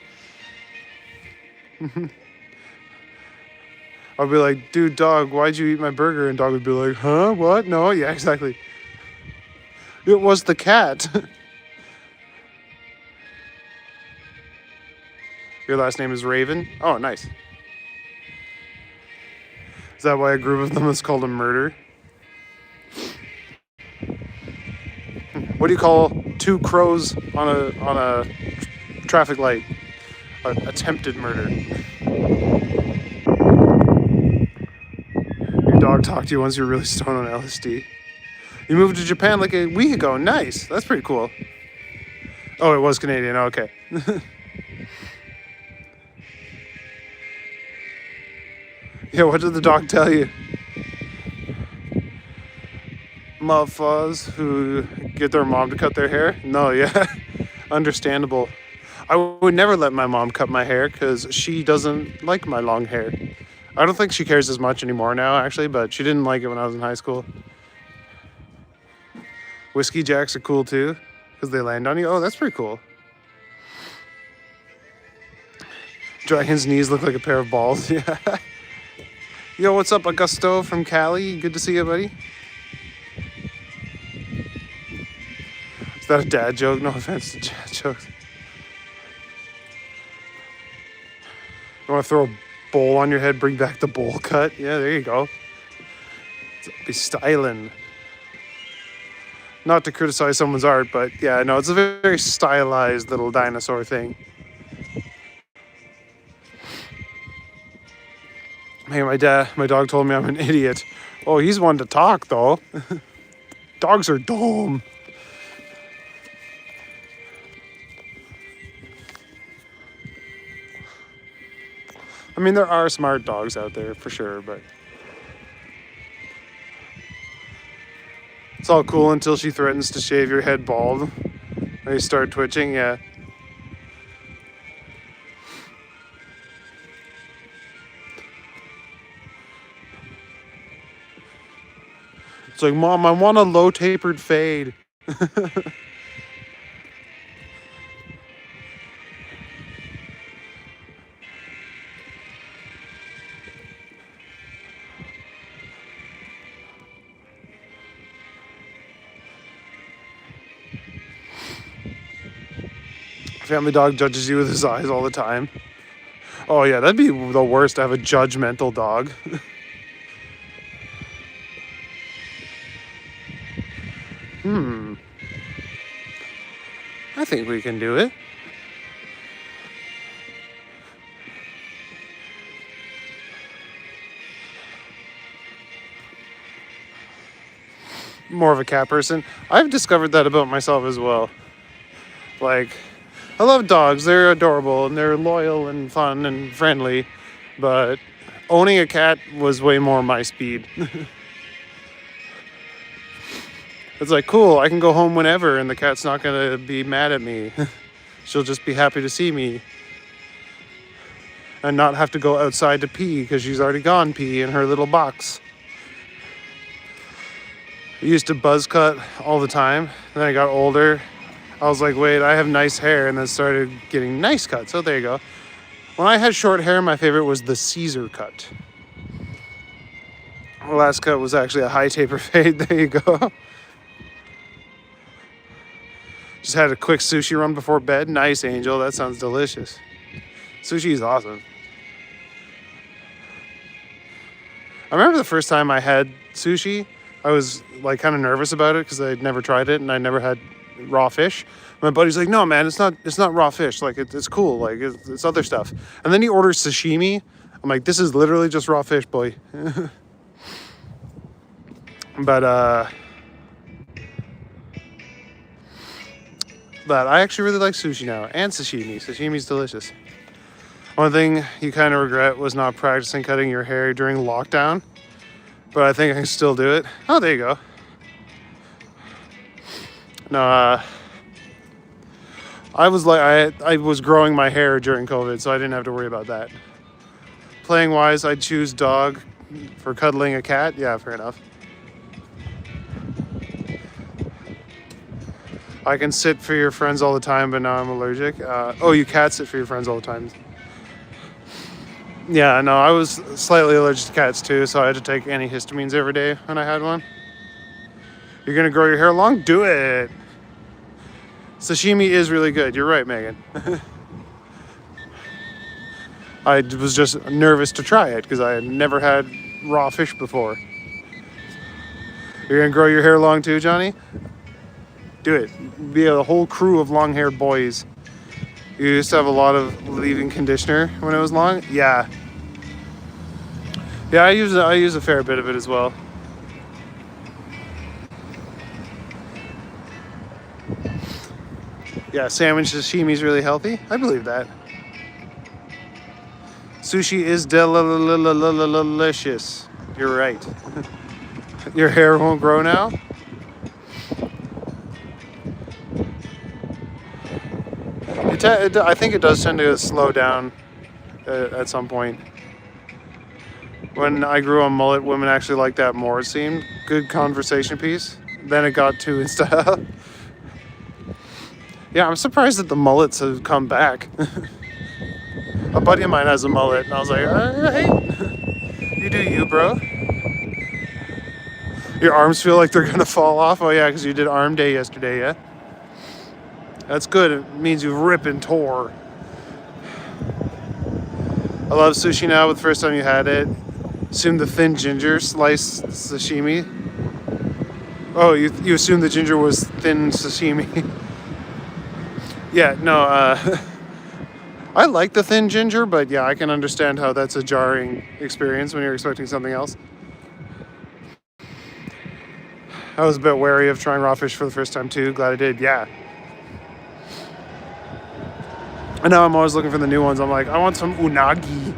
I'll be like, dude, dog, why'd you eat my burger? And dog would be like, huh? What? No? Yeah, exactly. It was the cat. Your last name is Raven? Oh, nice. Is that why a group of them is called a murder? What do you call two crows on a traffic light? Attempted murder. Your dog talked to you once you were really stoned on LSD. You moved to Japan like a week ago. Nice. That's pretty cool. Oh, it was Canadian. Oh, okay. Yeah, what did the dog tell you? Motherfuckers who get their mom to cut their hair? No, yeah. Understandable. I would never let my mom cut my hair because she doesn't like my long hair. I don't think she cares as much anymore now, actually, but she didn't like it when I was in high school. Whiskey jacks are cool too because they land on you. Oh, that's pretty cool. Dragon's knees look like a pair of balls. Yeah. Yo, what's up, Augusto from Cali? Good to see you, buddy. Is that a dad joke? No offense to dad jokes. You want to throw a bowl on your head, bring back the bowl cut? Yeah, there you go. Be styling. Not to criticize someone's art, but yeah, no, it's a very stylized little dinosaur thing. Hey, my dog told me I'm an idiot. Oh, he's one to talk, though. Dogs are dumb. I mean, there are smart dogs out there, for sure, but... It's all cool until she threatens to shave your head bald. And you start twitching, yeah. like, Mom, I want a low tapered fade. Family dog judges you with his eyes all the time. Oh yeah, that'd be the worst to have a judgmental dog. I think we can do it. More of a cat person. I've discovered that about myself as well. Like, I love dogs. They're adorable and they're loyal and fun and friendly. But owning a cat was way more my speed. It's like, cool, I can go home whenever and the cat's not going to be mad at me. She'll just be happy to see me. And not have to go outside to pee because she's already gone pee in her little box. I used to buzz cut all the time. Then I got older. I was like, wait, I have nice hair, and then started getting nice cuts. So there you go. When I had short hair, my favorite was the Caesar cut. The last cut was actually a high taper fade. There you go. Just had a quick sushi run before bed. Nice, Angel. That sounds delicious. Sushi is awesome. I remember the first time I had sushi, I was like kind of nervous about it because I'd never tried it and I never had raw fish. My buddy's like, no, man, it's not raw fish. Like, it's cool. Like, it's other stuff. And then he orders sashimi. I'm like, this is literally just raw fish, boy. But I actually really like sushi now and sashimi. Sashimi's delicious. One thing you kind of regret was not practicing cutting your hair during lockdown. But I think I can still do it. Oh, there you go. No, I was growing my hair during COVID, so I didn't have to worry about that. Playing wise, I'd choose dog for cuddling a cat. Yeah, fair enough. I can sit for your friends all the time, but now I'm allergic. You cat sit for your friends all the time. Yeah, no, I was slightly allergic to cats too, so I had to take antihistamines every day when I had one. You're gonna grow your hair long? Do it! Sashimi is really good. You're right, Megan. I was just nervous to try it because I had never had raw fish before. You're gonna grow your hair long too, Johnny? Do it. Be a whole crew of long-haired boys. You used to have a lot of leave-in conditioner when it was long? Yeah. Yeah, I use a fair bit of it as well. Yeah, salmon sashimi is really healthy. I believe that. Sushi is delicious. You're right. Your hair won't grow now? I think it does tend to slow down at some point. When I grew a mullet, women actually liked that more, it seemed. Good conversation piece. Then it got too in style. Yeah, I'm surprised that the mullets have come back. A buddy of mine has a mullet, and I was like, alright. You do you, bro. Your arms feel like they're gonna fall off? Oh yeah, because you did arm day yesterday, yeah? That's good. It means you rip and tore. I love sushi now, but the first time you had it, assume the thin ginger slice sashimi. Oh, you assumed the ginger was thin sashimi. Yeah, no, I like the thin ginger, but yeah, I can understand how that's a jarring experience when you're expecting something else. I was a bit wary of trying raw fish for the first time too. Glad I did, yeah. And now I'm always looking for the new ones. I'm like, I want some unagi.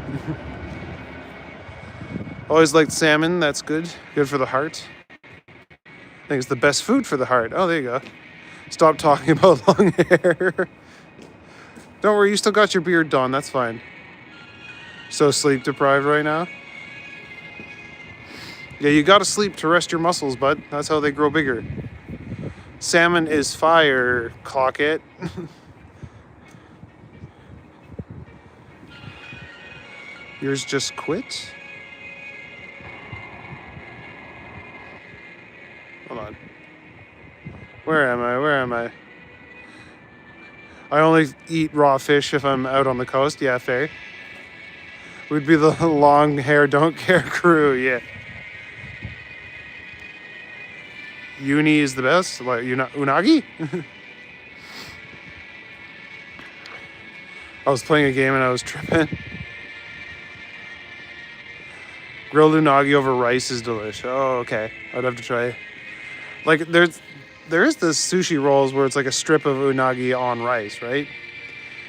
Always liked salmon. That's good. Good for the heart. I think it's the best food for the heart. Oh, there you go. Stop talking about long hair. Don't worry, you still got your beard done. That's fine. So sleep deprived right now? Yeah, you gotta sleep to rest your muscles, bud. That's how they grow bigger. Salmon is fire, clock it. Yours just quit? Hold on. Where am I? Where am I? I only eat raw fish if I'm out on the coast. Yeah, fair. We'd be the long hair, don't care crew. Yeah. Uni is the best. Like unagi? I was playing a game and I was tripping. Grilled unagi over rice is delicious. Oh, okay. I'd have to try it. Like there is this sushi rolls where it's like a strip of unagi on rice, right?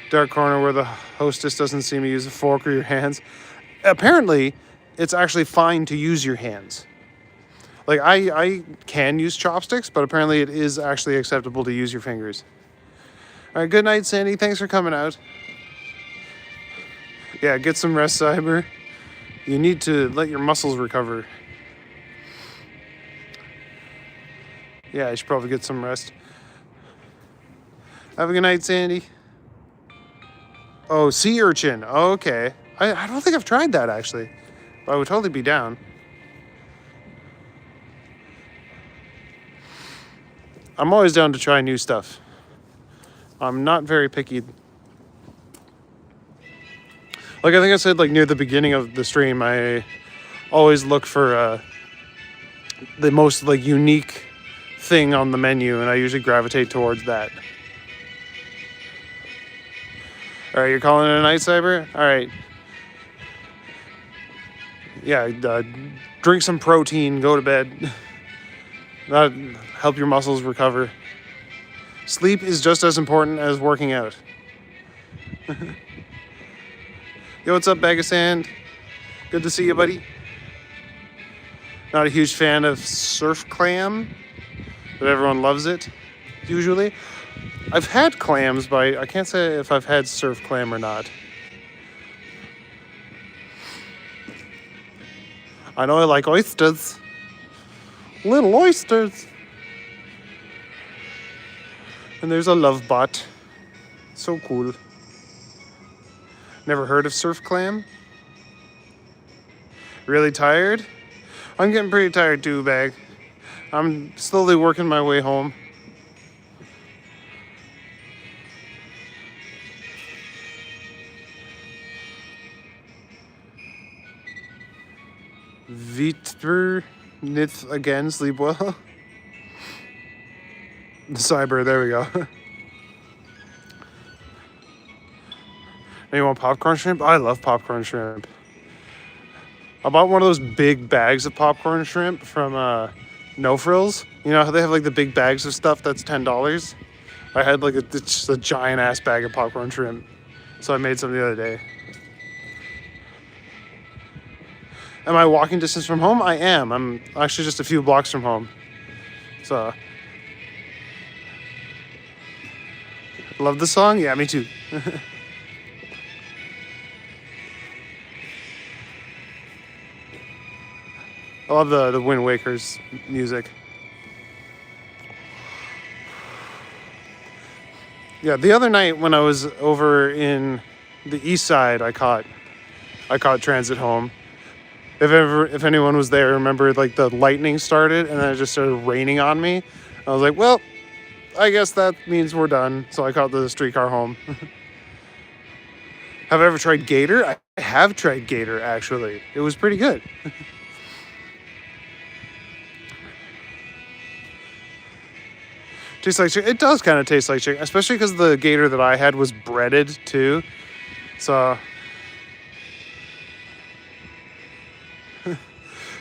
Dark corner where the hostess doesn't seem to use a fork or your hands. Apparently, it's actually fine to use your hands. Like I can use chopsticks, but apparently it is actually acceptable to use your fingers. All right, good night, Sandy. Thanks for coming out. Yeah, get some rest, Cyber. You need to let your muscles recover. Yeah, I should probably get some rest. Have a good night, Sandy. Oh, sea urchin. Oh, okay. I don't think I've tried that, actually. But I would totally be down. I'm always down to try new stuff. I'm not very picky. Like I think I said, like near the beginning of the stream, I always look for the most like unique thing on the menu, and I usually gravitate towards that. All right, you're calling it a night, Cyber? All right. Yeah, drink some protein, go to bed. That help your muscles recover. Sleep is just as important as working out. Yo, what's up, Bag of Sand? Good to see you, buddy. Not a huge fan of surf clam, but everyone loves it, usually. I've had clams, but I can't say if I've had surf clam or not. I know I like oysters. Little oysters. And there's a love bot. So cool. Never heard of surf clam? Really tired? I'm getting pretty tired too, Bag. I'm slowly working my way home. Vitber Nith again, sleep well. Cyber, there we go. You want popcorn shrimp? I love popcorn shrimp. I bought one of those big bags of popcorn shrimp from No Frills. You know how they have like the big bags of stuff that's $10? I had like just a giant ass bag of popcorn shrimp. So I made some the other day. Am I walking distance from home? I am. I'm actually just a few blocks from home. So. Love the song? Yeah, me too. I love the Wind Waker's music. Yeah, the other night when I was over in the east side, I caught transit home. If anyone was there, remember like the lightning started and then it just started raining on me. I was like, well, I guess that means we're done. So I caught the streetcar home. Have I ever tried gator? I have tried gator, actually. It was pretty good. Tastes like chicken. It does kind of taste like chicken, especially because the gator that I had was breaded too. So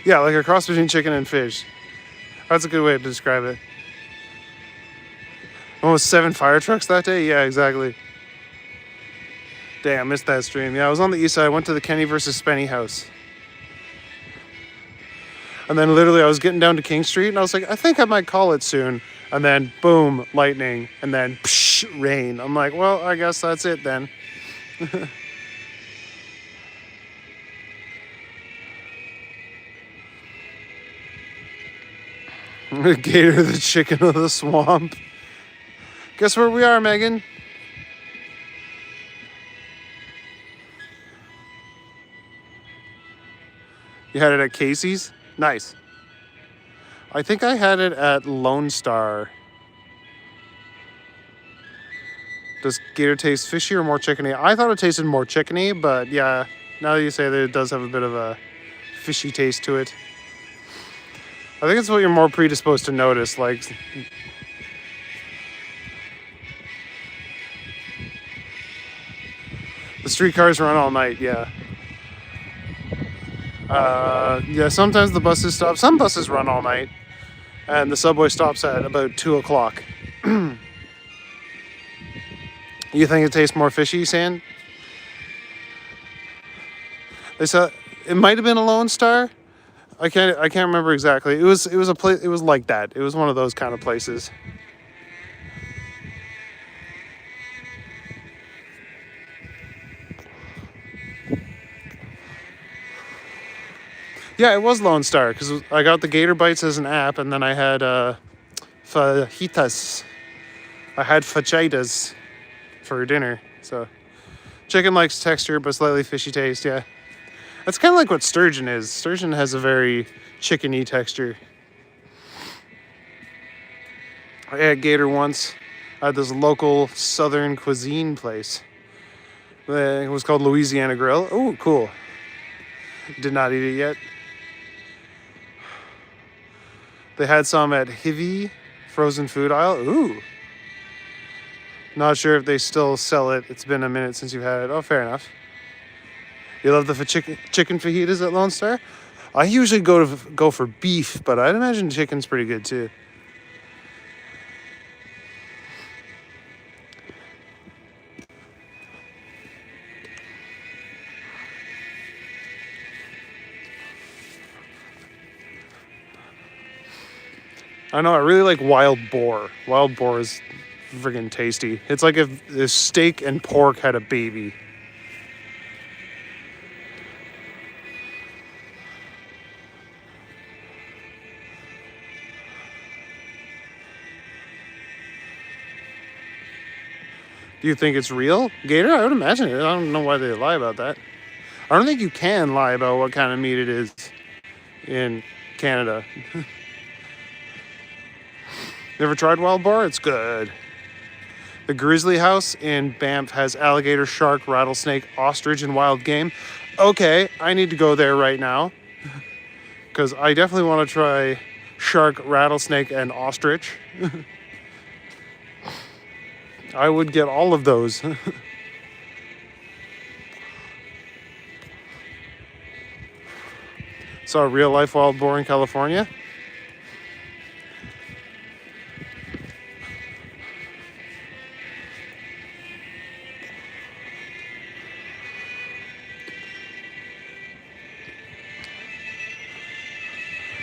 yeah, like a cross between chicken and fish. That's a good way to describe it. Almost 7 fire trucks that day? Yeah, exactly. Damn, missed that stream. Yeah, I was on the east side. I went to the Kenny versus Spenny house. And then literally I was getting down to King Street and I was like, I think I might call it soon. And then boom, lightning. And then psh, rain. I'm like, well, I guess that's it then. Gator the chicken of the swamp. Guess where we are, Megan? You had it at Casey's? Nice. I think I had it at Lone Star. Does Gator taste fishy or more chickeny? I thought it tasted more chickeny, but yeah, now that you say that, it does have a bit of a fishy taste to it. I think it's what you're more predisposed to notice, like... The streetcars run all night, yeah. Yeah, sometimes the buses stop. Some buses run all night. And the subway stops at about 2 o'clock. You think it tastes more fishy, Sand? They said it might have been a Lone Star. I can't remember exactly. It was a place. It was like that. It was one of those kind of places. Yeah, it was Lone Star because I got the Gator Bites as an app, and then I had fajitas. I had fajitas for dinner. So chicken likes texture but slightly fishy taste. Yeah, that's kind of like what sturgeon is. Sturgeon has a very chickeny texture. I had Gator once at this local Southern cuisine place. It was called Louisiana Grill. Oh, cool. Did not eat it yet. They had some at Hy-Vee frozen food aisle. Ooh. Not sure if they still sell it. It's been a minute since you've had it. Oh, fair enough. You love the chicken fajitas at Lone Star? I usually go for beef, but I'd imagine chicken's pretty good too. I know, I really like wild boar. Wild boar is friggin' tasty. It's like if steak and pork had a baby. Do you think it's real, Gator? I would imagine it. I don't know why they lie about that. I don't think you can lie about what kind of meat it is in Canada. Never tried wild boar? It's good. The Grizzly House in Banff has alligator, shark, rattlesnake, ostrich, and wild game. Okay, I need to go there right now. Because I definitely want to try shark, rattlesnake, and ostrich. I would get all of those. Saw a real life wild boar in California.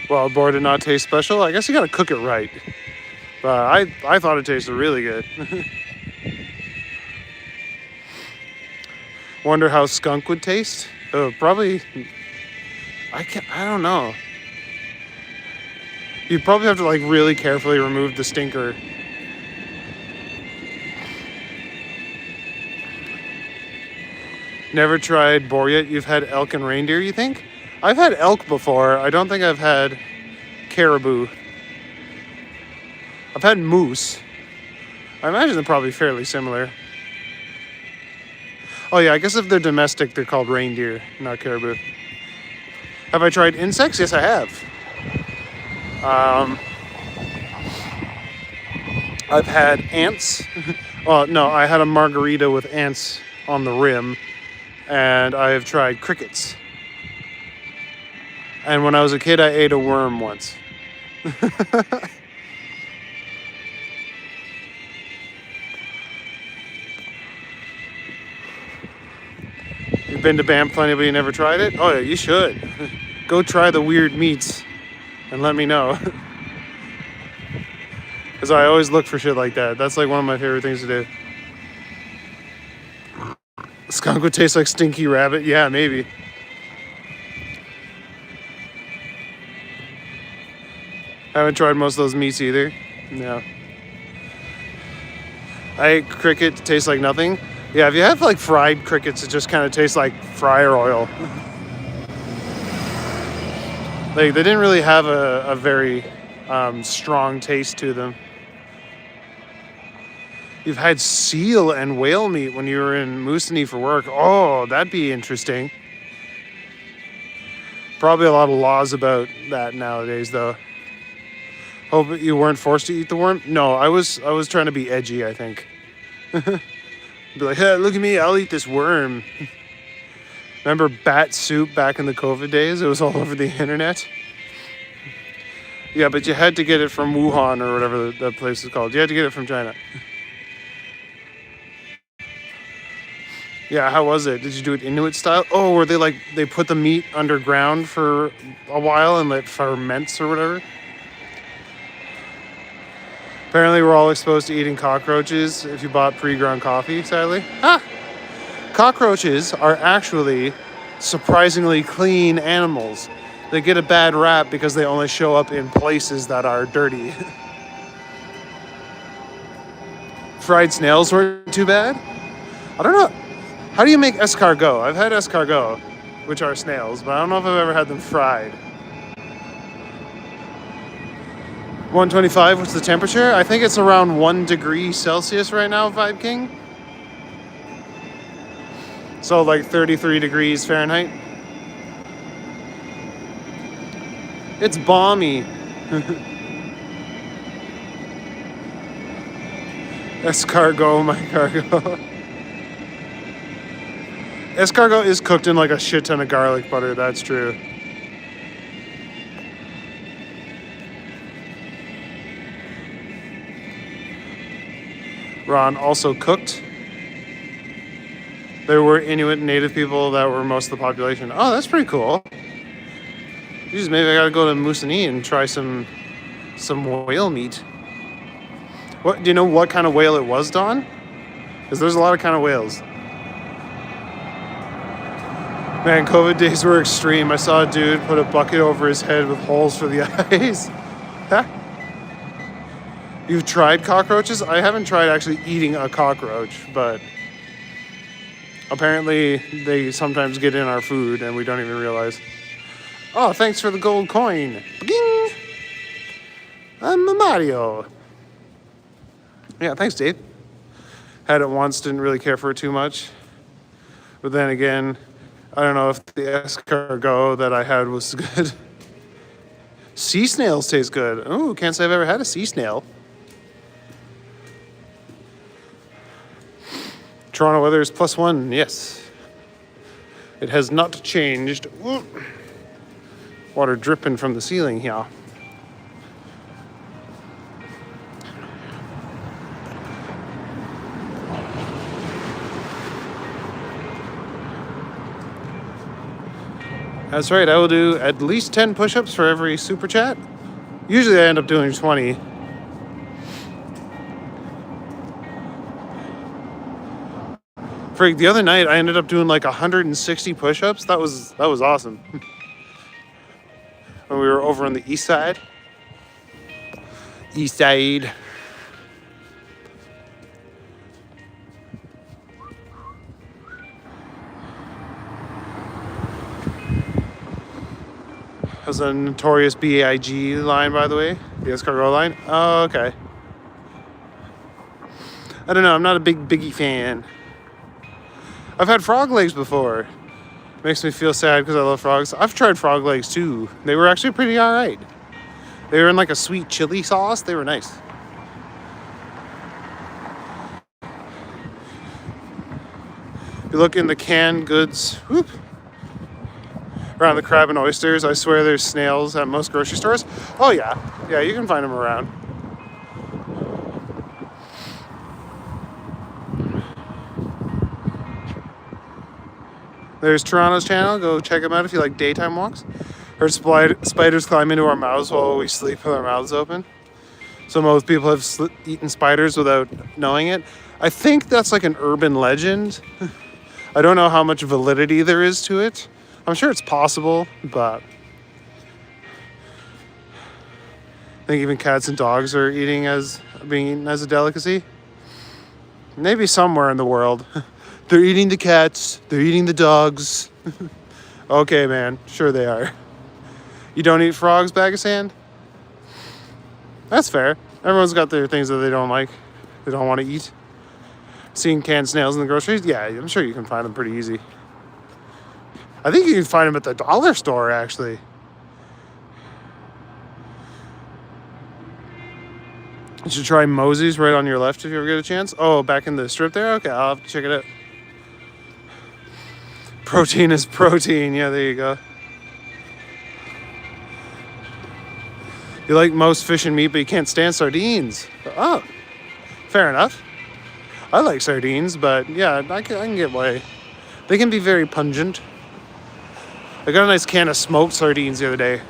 Wild boar did not taste special. I guess you gotta cook it right. But I thought it tasted really good. Wonder how skunk would taste. Probably. I don't know. You probably have to like really carefully remove the stinker. Never tried boar yet. You've had elk and reindeer, you think? I've had elk before. I don't think I've had caribou. I've had moose. I imagine they're probably fairly similar. Oh yeah, I guess if they're domestic, they're called reindeer, not caribou. Have I tried insects? Yes, I have. I've had ants. Well, no, I had a margarita with ants on the rim, and I have tried crickets. And when I was a kid, I ate a worm once. You've been to Banff plenty, but you never tried it? Oh yeah, you should. Go try the weird meats and let me know. Because I always look for shit like that. That's like one of my favorite things to do. Skunk would taste like stinky rabbit? Yeah, maybe. I haven't tried most of those meats either. No. I ate cricket, tastes like nothing. Yeah, if you have like fried crickets, it just kind of tastes like fryer oil. Like they didn't really have a very strong taste to them. You've had seal and whale meat when you were in Moosonee for work. Oh, that'd be interesting. Probably a lot of laws about that nowadays, though. Hope you weren't forced to eat the worm. No, I was trying to be edgy, I think. Be like, hey, look at me, I'll eat this worm. Remember bat soup back in the COVID days? It was all over the internet. Yeah, but you had to get it from Wuhan or whatever that place is called. You had to get it from China. Yeah, how was it? Did you do it Inuit style? Oh, were they put the meat underground for a while and let it ferments or whatever? Apparently we're all exposed to eating cockroaches if you bought pre-ground coffee, sadly. Cockroaches are actually surprisingly clean animals. They get a bad rap because they only show up in places that are dirty. Fried snails weren't too bad. I don't know. How do you make escargot? I've had escargot, which are snails, but I don't know if I've ever had them fried. 125, what's the temperature? I think it's around 1 degree Celsius right now, Vibe King. So like 33 degrees Fahrenheit. It's balmy. Escargot, my cargo. Escargot is cooked in like a shit ton of garlic butter, that's true. Ron also cooked. There were Inuit native people that were most of the population. Oh, that's pretty cool. Jeez, maybe I gotta go to Moosonee and try some whale meat. What do you know what kind of whale it was, Don? Because there's a lot of kind of whales. Man, COVID days were extreme. I saw a dude put a bucket over his head with holes for the eyes. Huh? You've tried cockroaches? I haven't tried actually eating a cockroach, but apparently they sometimes get in our food and we don't even realize. Oh, thanks for the gold coin. Bing! I'm a Mario. Yeah, thanks, Dave. Had it once, didn't really care for it too much. But then again, I don't know if the escargot that I had was good. Sea snails taste good. Oh, can't say I've ever had a sea snail. Toronto weather is +1, yes. It has not changed. Ooh. Water dripping from the ceiling here. That's right, I will do at least 10 push-ups for every super chat. Usually I end up doing 20. Freak, the other night I ended up doing like 160 push-ups. That was awesome. When we were over on the east side. East side. That was a notorious BAIG line, by the way. The escargot line. Oh, okay. I don't know. I'm not a big Biggie fan. I've had frog legs before. Makes me feel sad because I love frogs. I've tried frog legs too. They were actually pretty alright. They were in like a sweet chili sauce. They were nice. If you look in the canned goods, whoop, around the crab and oysters, I swear there's snails at most grocery stores. Oh yeah, yeah, you can find them around. There's Toronto's channel. Go check them out if you like daytime walks. Heard spiders climb into our mouths while we sleep with our mouths open. So most people have eaten spiders without knowing it. I think that's like an urban legend. I don't know how much validity there is to it. I'm sure it's possible, but I think even cats and dogs are being eaten as a delicacy. Maybe somewhere in the world. They're eating the cats. They're eating the dogs. Okay, man. Sure they are. You don't eat frogs, bag of sand? That's fair. Everyone's got their things that they don't like. They don't want to eat. Seeing canned snails in the groceries? Yeah, I'm sure you can find them pretty easy. I think you can find them at the dollar store, actually. You should try Mosey's right on your left if you ever get a chance. Oh, back in the strip there? Okay, I'll have to check it out. Protein is protein. Yeah, there you go. You like most fish and meat, but you can't stand sardines. Oh, fair enough. I like sardines, but yeah, I can get why. They can be very pungent. I got a nice can of smoked sardines the other day.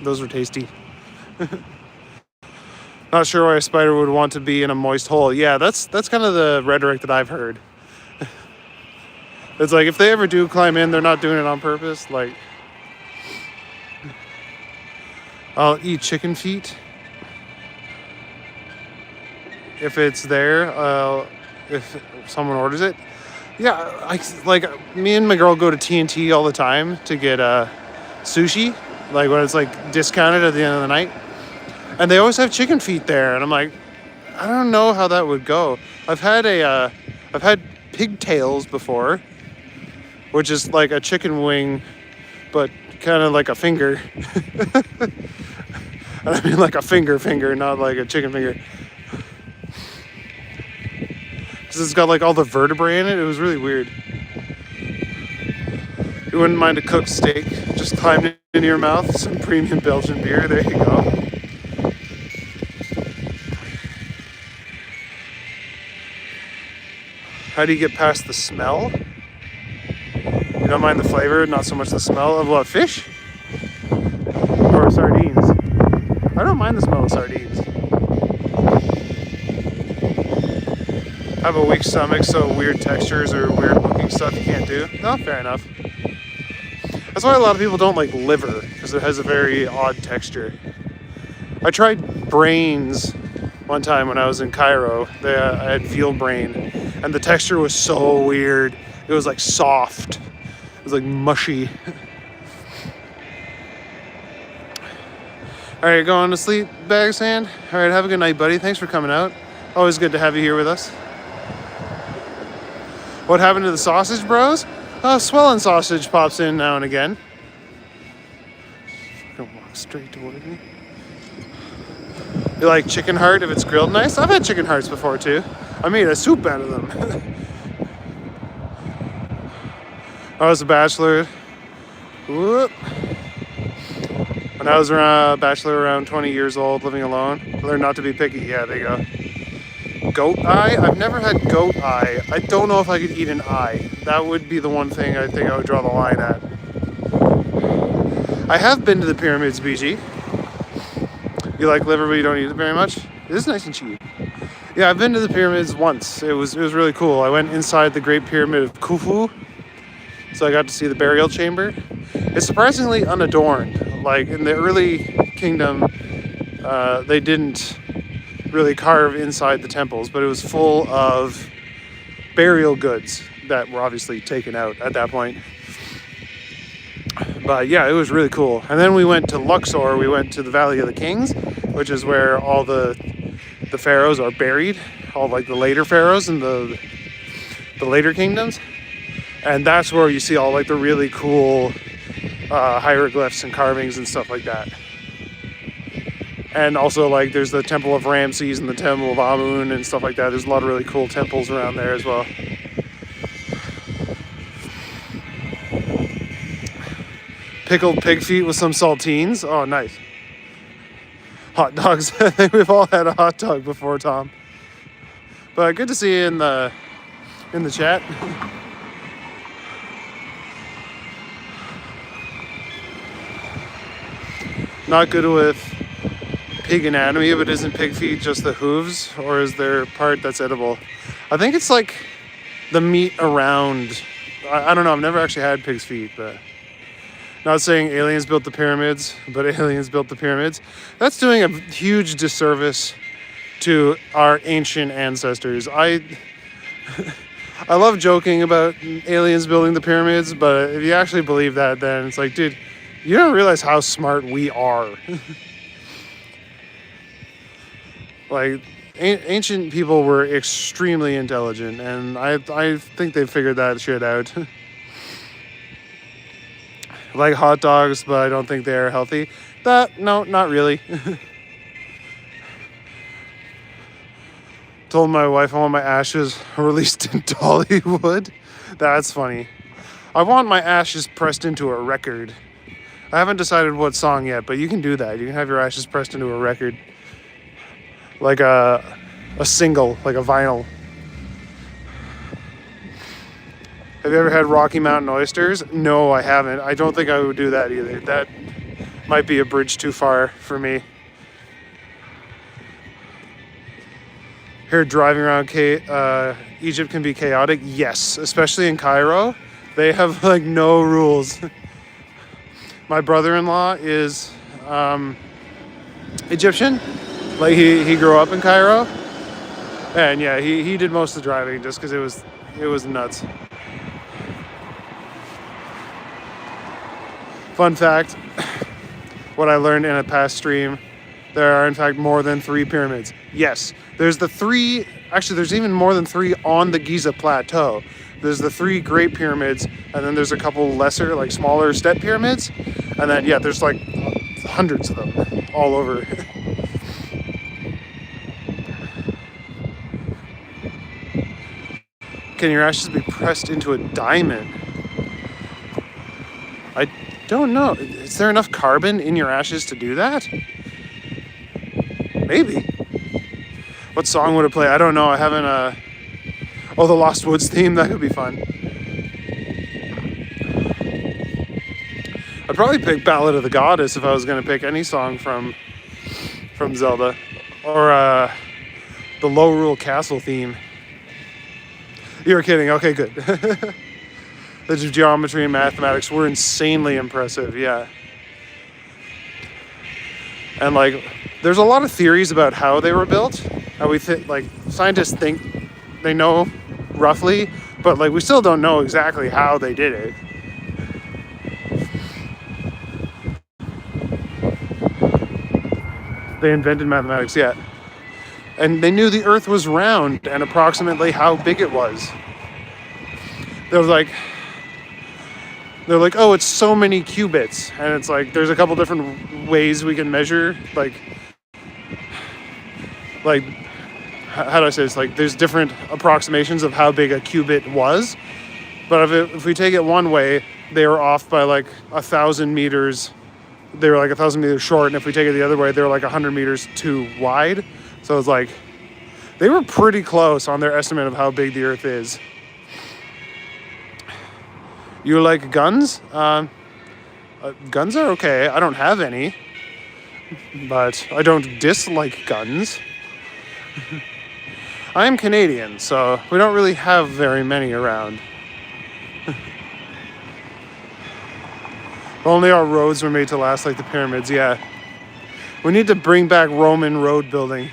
Those were tasty. Not sure why a spider would want to be in a moist hole. Yeah, that's kind of the rhetoric that I've heard. It's like if they ever do climb in, they're not doing it on purpose. Like, I'll eat chicken feet if it's there. If someone orders it. Yeah, me and my girl go to T&T all the time to get sushi, like when it's like discounted at the end of the night. And they always have chicken feet there, and I'm like, I don't know how that would go. I've had pigtails before, which is like a chicken wing, but kind of like a finger. And I mean like a finger, not like a chicken finger. Because it's got like all the vertebrae in it. It was really weird. You wouldn't mind a cooked steak just climbed into your mouth. Some premium Belgian beer. There you go. How do you get past the smell? You don't mind the flavor, not so much the smell of what, fish? Or sardines? I don't mind the smell of sardines. I have a weak stomach, so weird textures or weird looking stuff you can't do. No, fair enough. That's why a lot of people don't like liver, because it has a very odd texture. I tried brains one time when I was in Cairo. I had veal brain, and the texture was so weird. It was like soft. It was like mushy. All right, going to sleep, bag of sand? All right, have a good night, buddy. Thanks for coming out. Always good to have you here with us. What happened to the sausage bros? Swelling sausage pops in now and again. Gonna walk straight toward me. You like chicken heart if it's grilled nice? I've had chicken hearts before too. I made a soup out of them. I was a bachelor. Whoop. When I was a bachelor around 20 years old, living alone, I learned not to be picky. Yeah, there you go. Goat eye? I've never had goat eye. I don't know if I could eat an eye. That would be the one thing I think I would draw the line at. I have been to the pyramids, BG. You like liver, but you don't eat it very much? It is nice and cheap. Yeah, I've been to the pyramids once. It was really cool. I went inside the Great Pyramid of Khufu, so I got to see the burial chamber. It's surprisingly unadorned. Like in the early kingdom, they didn't really carve inside the temples, but it was full of burial goods that were obviously taken out at that point. But yeah, it was really cool. And then we went to Luxor. We went to the Valley of the Kings, which is where all the pharaohs are buried, all like the later pharaohs and the later kingdoms. And that's where you see all like the really cool hieroglyphs and carvings and stuff like that. And also like there's the Temple of Ramses and the Temple of Amun and stuff like that. There's a lot of really cool temples around there as well. Pickled pig feet with some saltines. Oh, nice. Hot dogs. I think we've all had a hot dog before, Tom. But good to see you in the chat. Not good with pig anatomy, but isn't pig feet just the hooves, or is there part that's edible? I think it's like the meat around. I don't know. I've never actually had pig's feet, but Not saying aliens built the pyramids, but aliens built the pyramids. That's doing a huge disservice to our ancient ancestors. I love joking about aliens building the pyramids, but if you actually believe that, then it's like, dude, you don't realize how smart we are. Like, ancient people were extremely intelligent, and I think they figured that shit out. Like hot dogs, but I don't think they're healthy. No, not really. Told my wife I want my ashes released in Dollywood. That's funny. I want my ashes pressed into a record. I haven't decided what song yet, but you can do that. You can have your ashes pressed into a record. Like a single, like a vinyl. Have you ever had Rocky Mountain oysters? No, I haven't. I don't think I would do that either. That might be a bridge too far for me. Here, driving around Egypt can be chaotic. Yes, especially in Cairo. They have like no rules. My brother-in-law is Egyptian. Like he grew up in Cairo. And yeah, he did most of the driving just because it was nuts. Fun fact, what I learned in a past stream, there are in fact more than 3 pyramids. Yes, there's the 3, actually there's even more than 3 on the Giza Plateau. There's the 3 Great Pyramids, and then there's a couple lesser, like smaller step pyramids, and then yeah, there's like hundreds of them all over. Can your ashes be pressed into a diamond? I don't know. Is there enough carbon in your ashes to do that? Maybe. What song would it play? I don't know. I haven't, oh, the Lost Woods theme. That could be fun. I'd probably pick Ballad of the Goddess if I was going to pick any song from Zelda. Or, the Low Rule Castle theme. You were kidding. Okay, good. The geometry and mathematics were insanely impressive, yeah. And like, there's a lot of theories about how they were built. How like scientists think they know roughly, but like we still don't know exactly how they did it. They invented mathematics, yeah. And they knew the Earth was round and approximately how big it was. They're like, oh, it's so many qubits. And it's like, there's a couple different ways we can measure, like, how do I say this? Like, there's different approximations of how big a qubit was. But if we take it one way, they were off by like 1,000 meters. They were like 1,000 meters short. And if we take it the other way, they were like 100 meters too wide. So it's like, they were pretty close on their estimate of how big the Earth is. You like guns? Guns are okay. I don't have any. But I don't dislike guns. I am Canadian, so we don't really have very many around. Only our roads were made to last like the pyramids, yeah. We need to bring back Roman road building.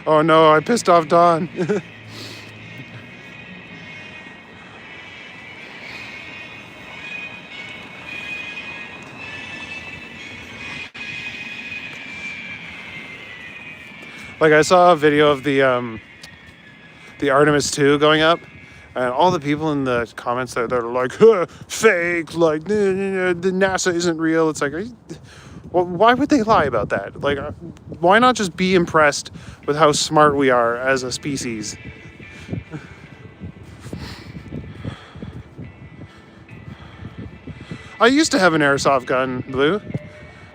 Oh no, I pissed off Don. Like I saw a video of the Artemis 2 going up, and all the people in the comments that are like, fake, like, the NASA isn't real. It's like, well, why would they lie about that? Like, why not just be impressed with how smart we are as a species? I used to have an airsoft gun, Blue,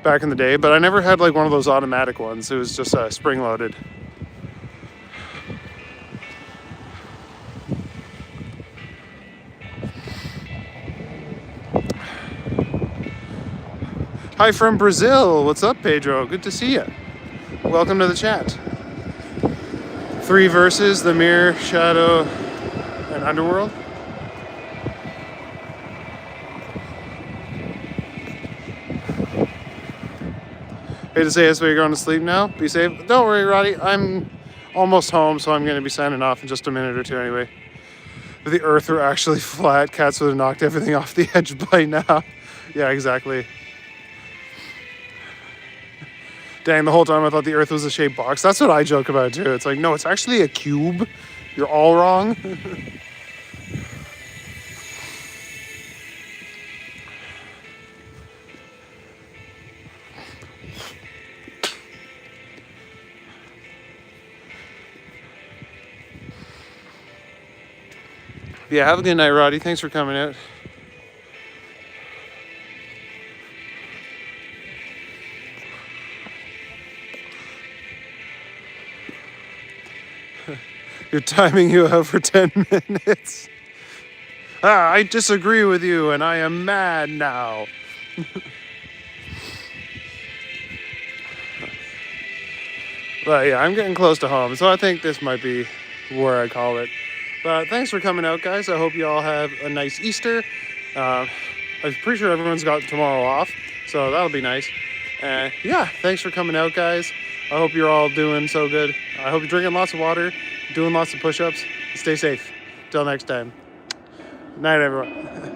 back in the day, but I never had like one of those automatic ones. It was just spring-loaded. Hi from Brazil. What's up, Pedro? Good to see you. Welcome to the chat. 3 verses, the Mirror, Shadow, and Underworld. Hate to say this, but you're going to sleep now. Be safe. Don't worry, Roddy. I'm almost home, so I'm going to be signing off in just a minute or two anyway. If the earth were actually flat, cats would have knocked everything off the edge by now. Yeah, exactly. Dang, the whole time I thought the earth was a shaped box. That's what I joke about too. It's like, no, it's actually a cube. You're all wrong. Yeah, have a good night, Roddy. Thanks for coming out. You're timing you out for 10 minutes. I disagree with you and I am mad now. But yeah, I'm getting close to home, so I think this might be where I call it. But thanks for coming out, guys. I hope you all have a nice Easter. I'm pretty sure everyone's got tomorrow off, so that'll be nice. Yeah, thanks for coming out, guys. I hope you're all doing so good. I hope you're drinking lots of water, doing lots of push-ups. Stay safe. Till next time. Night, everyone.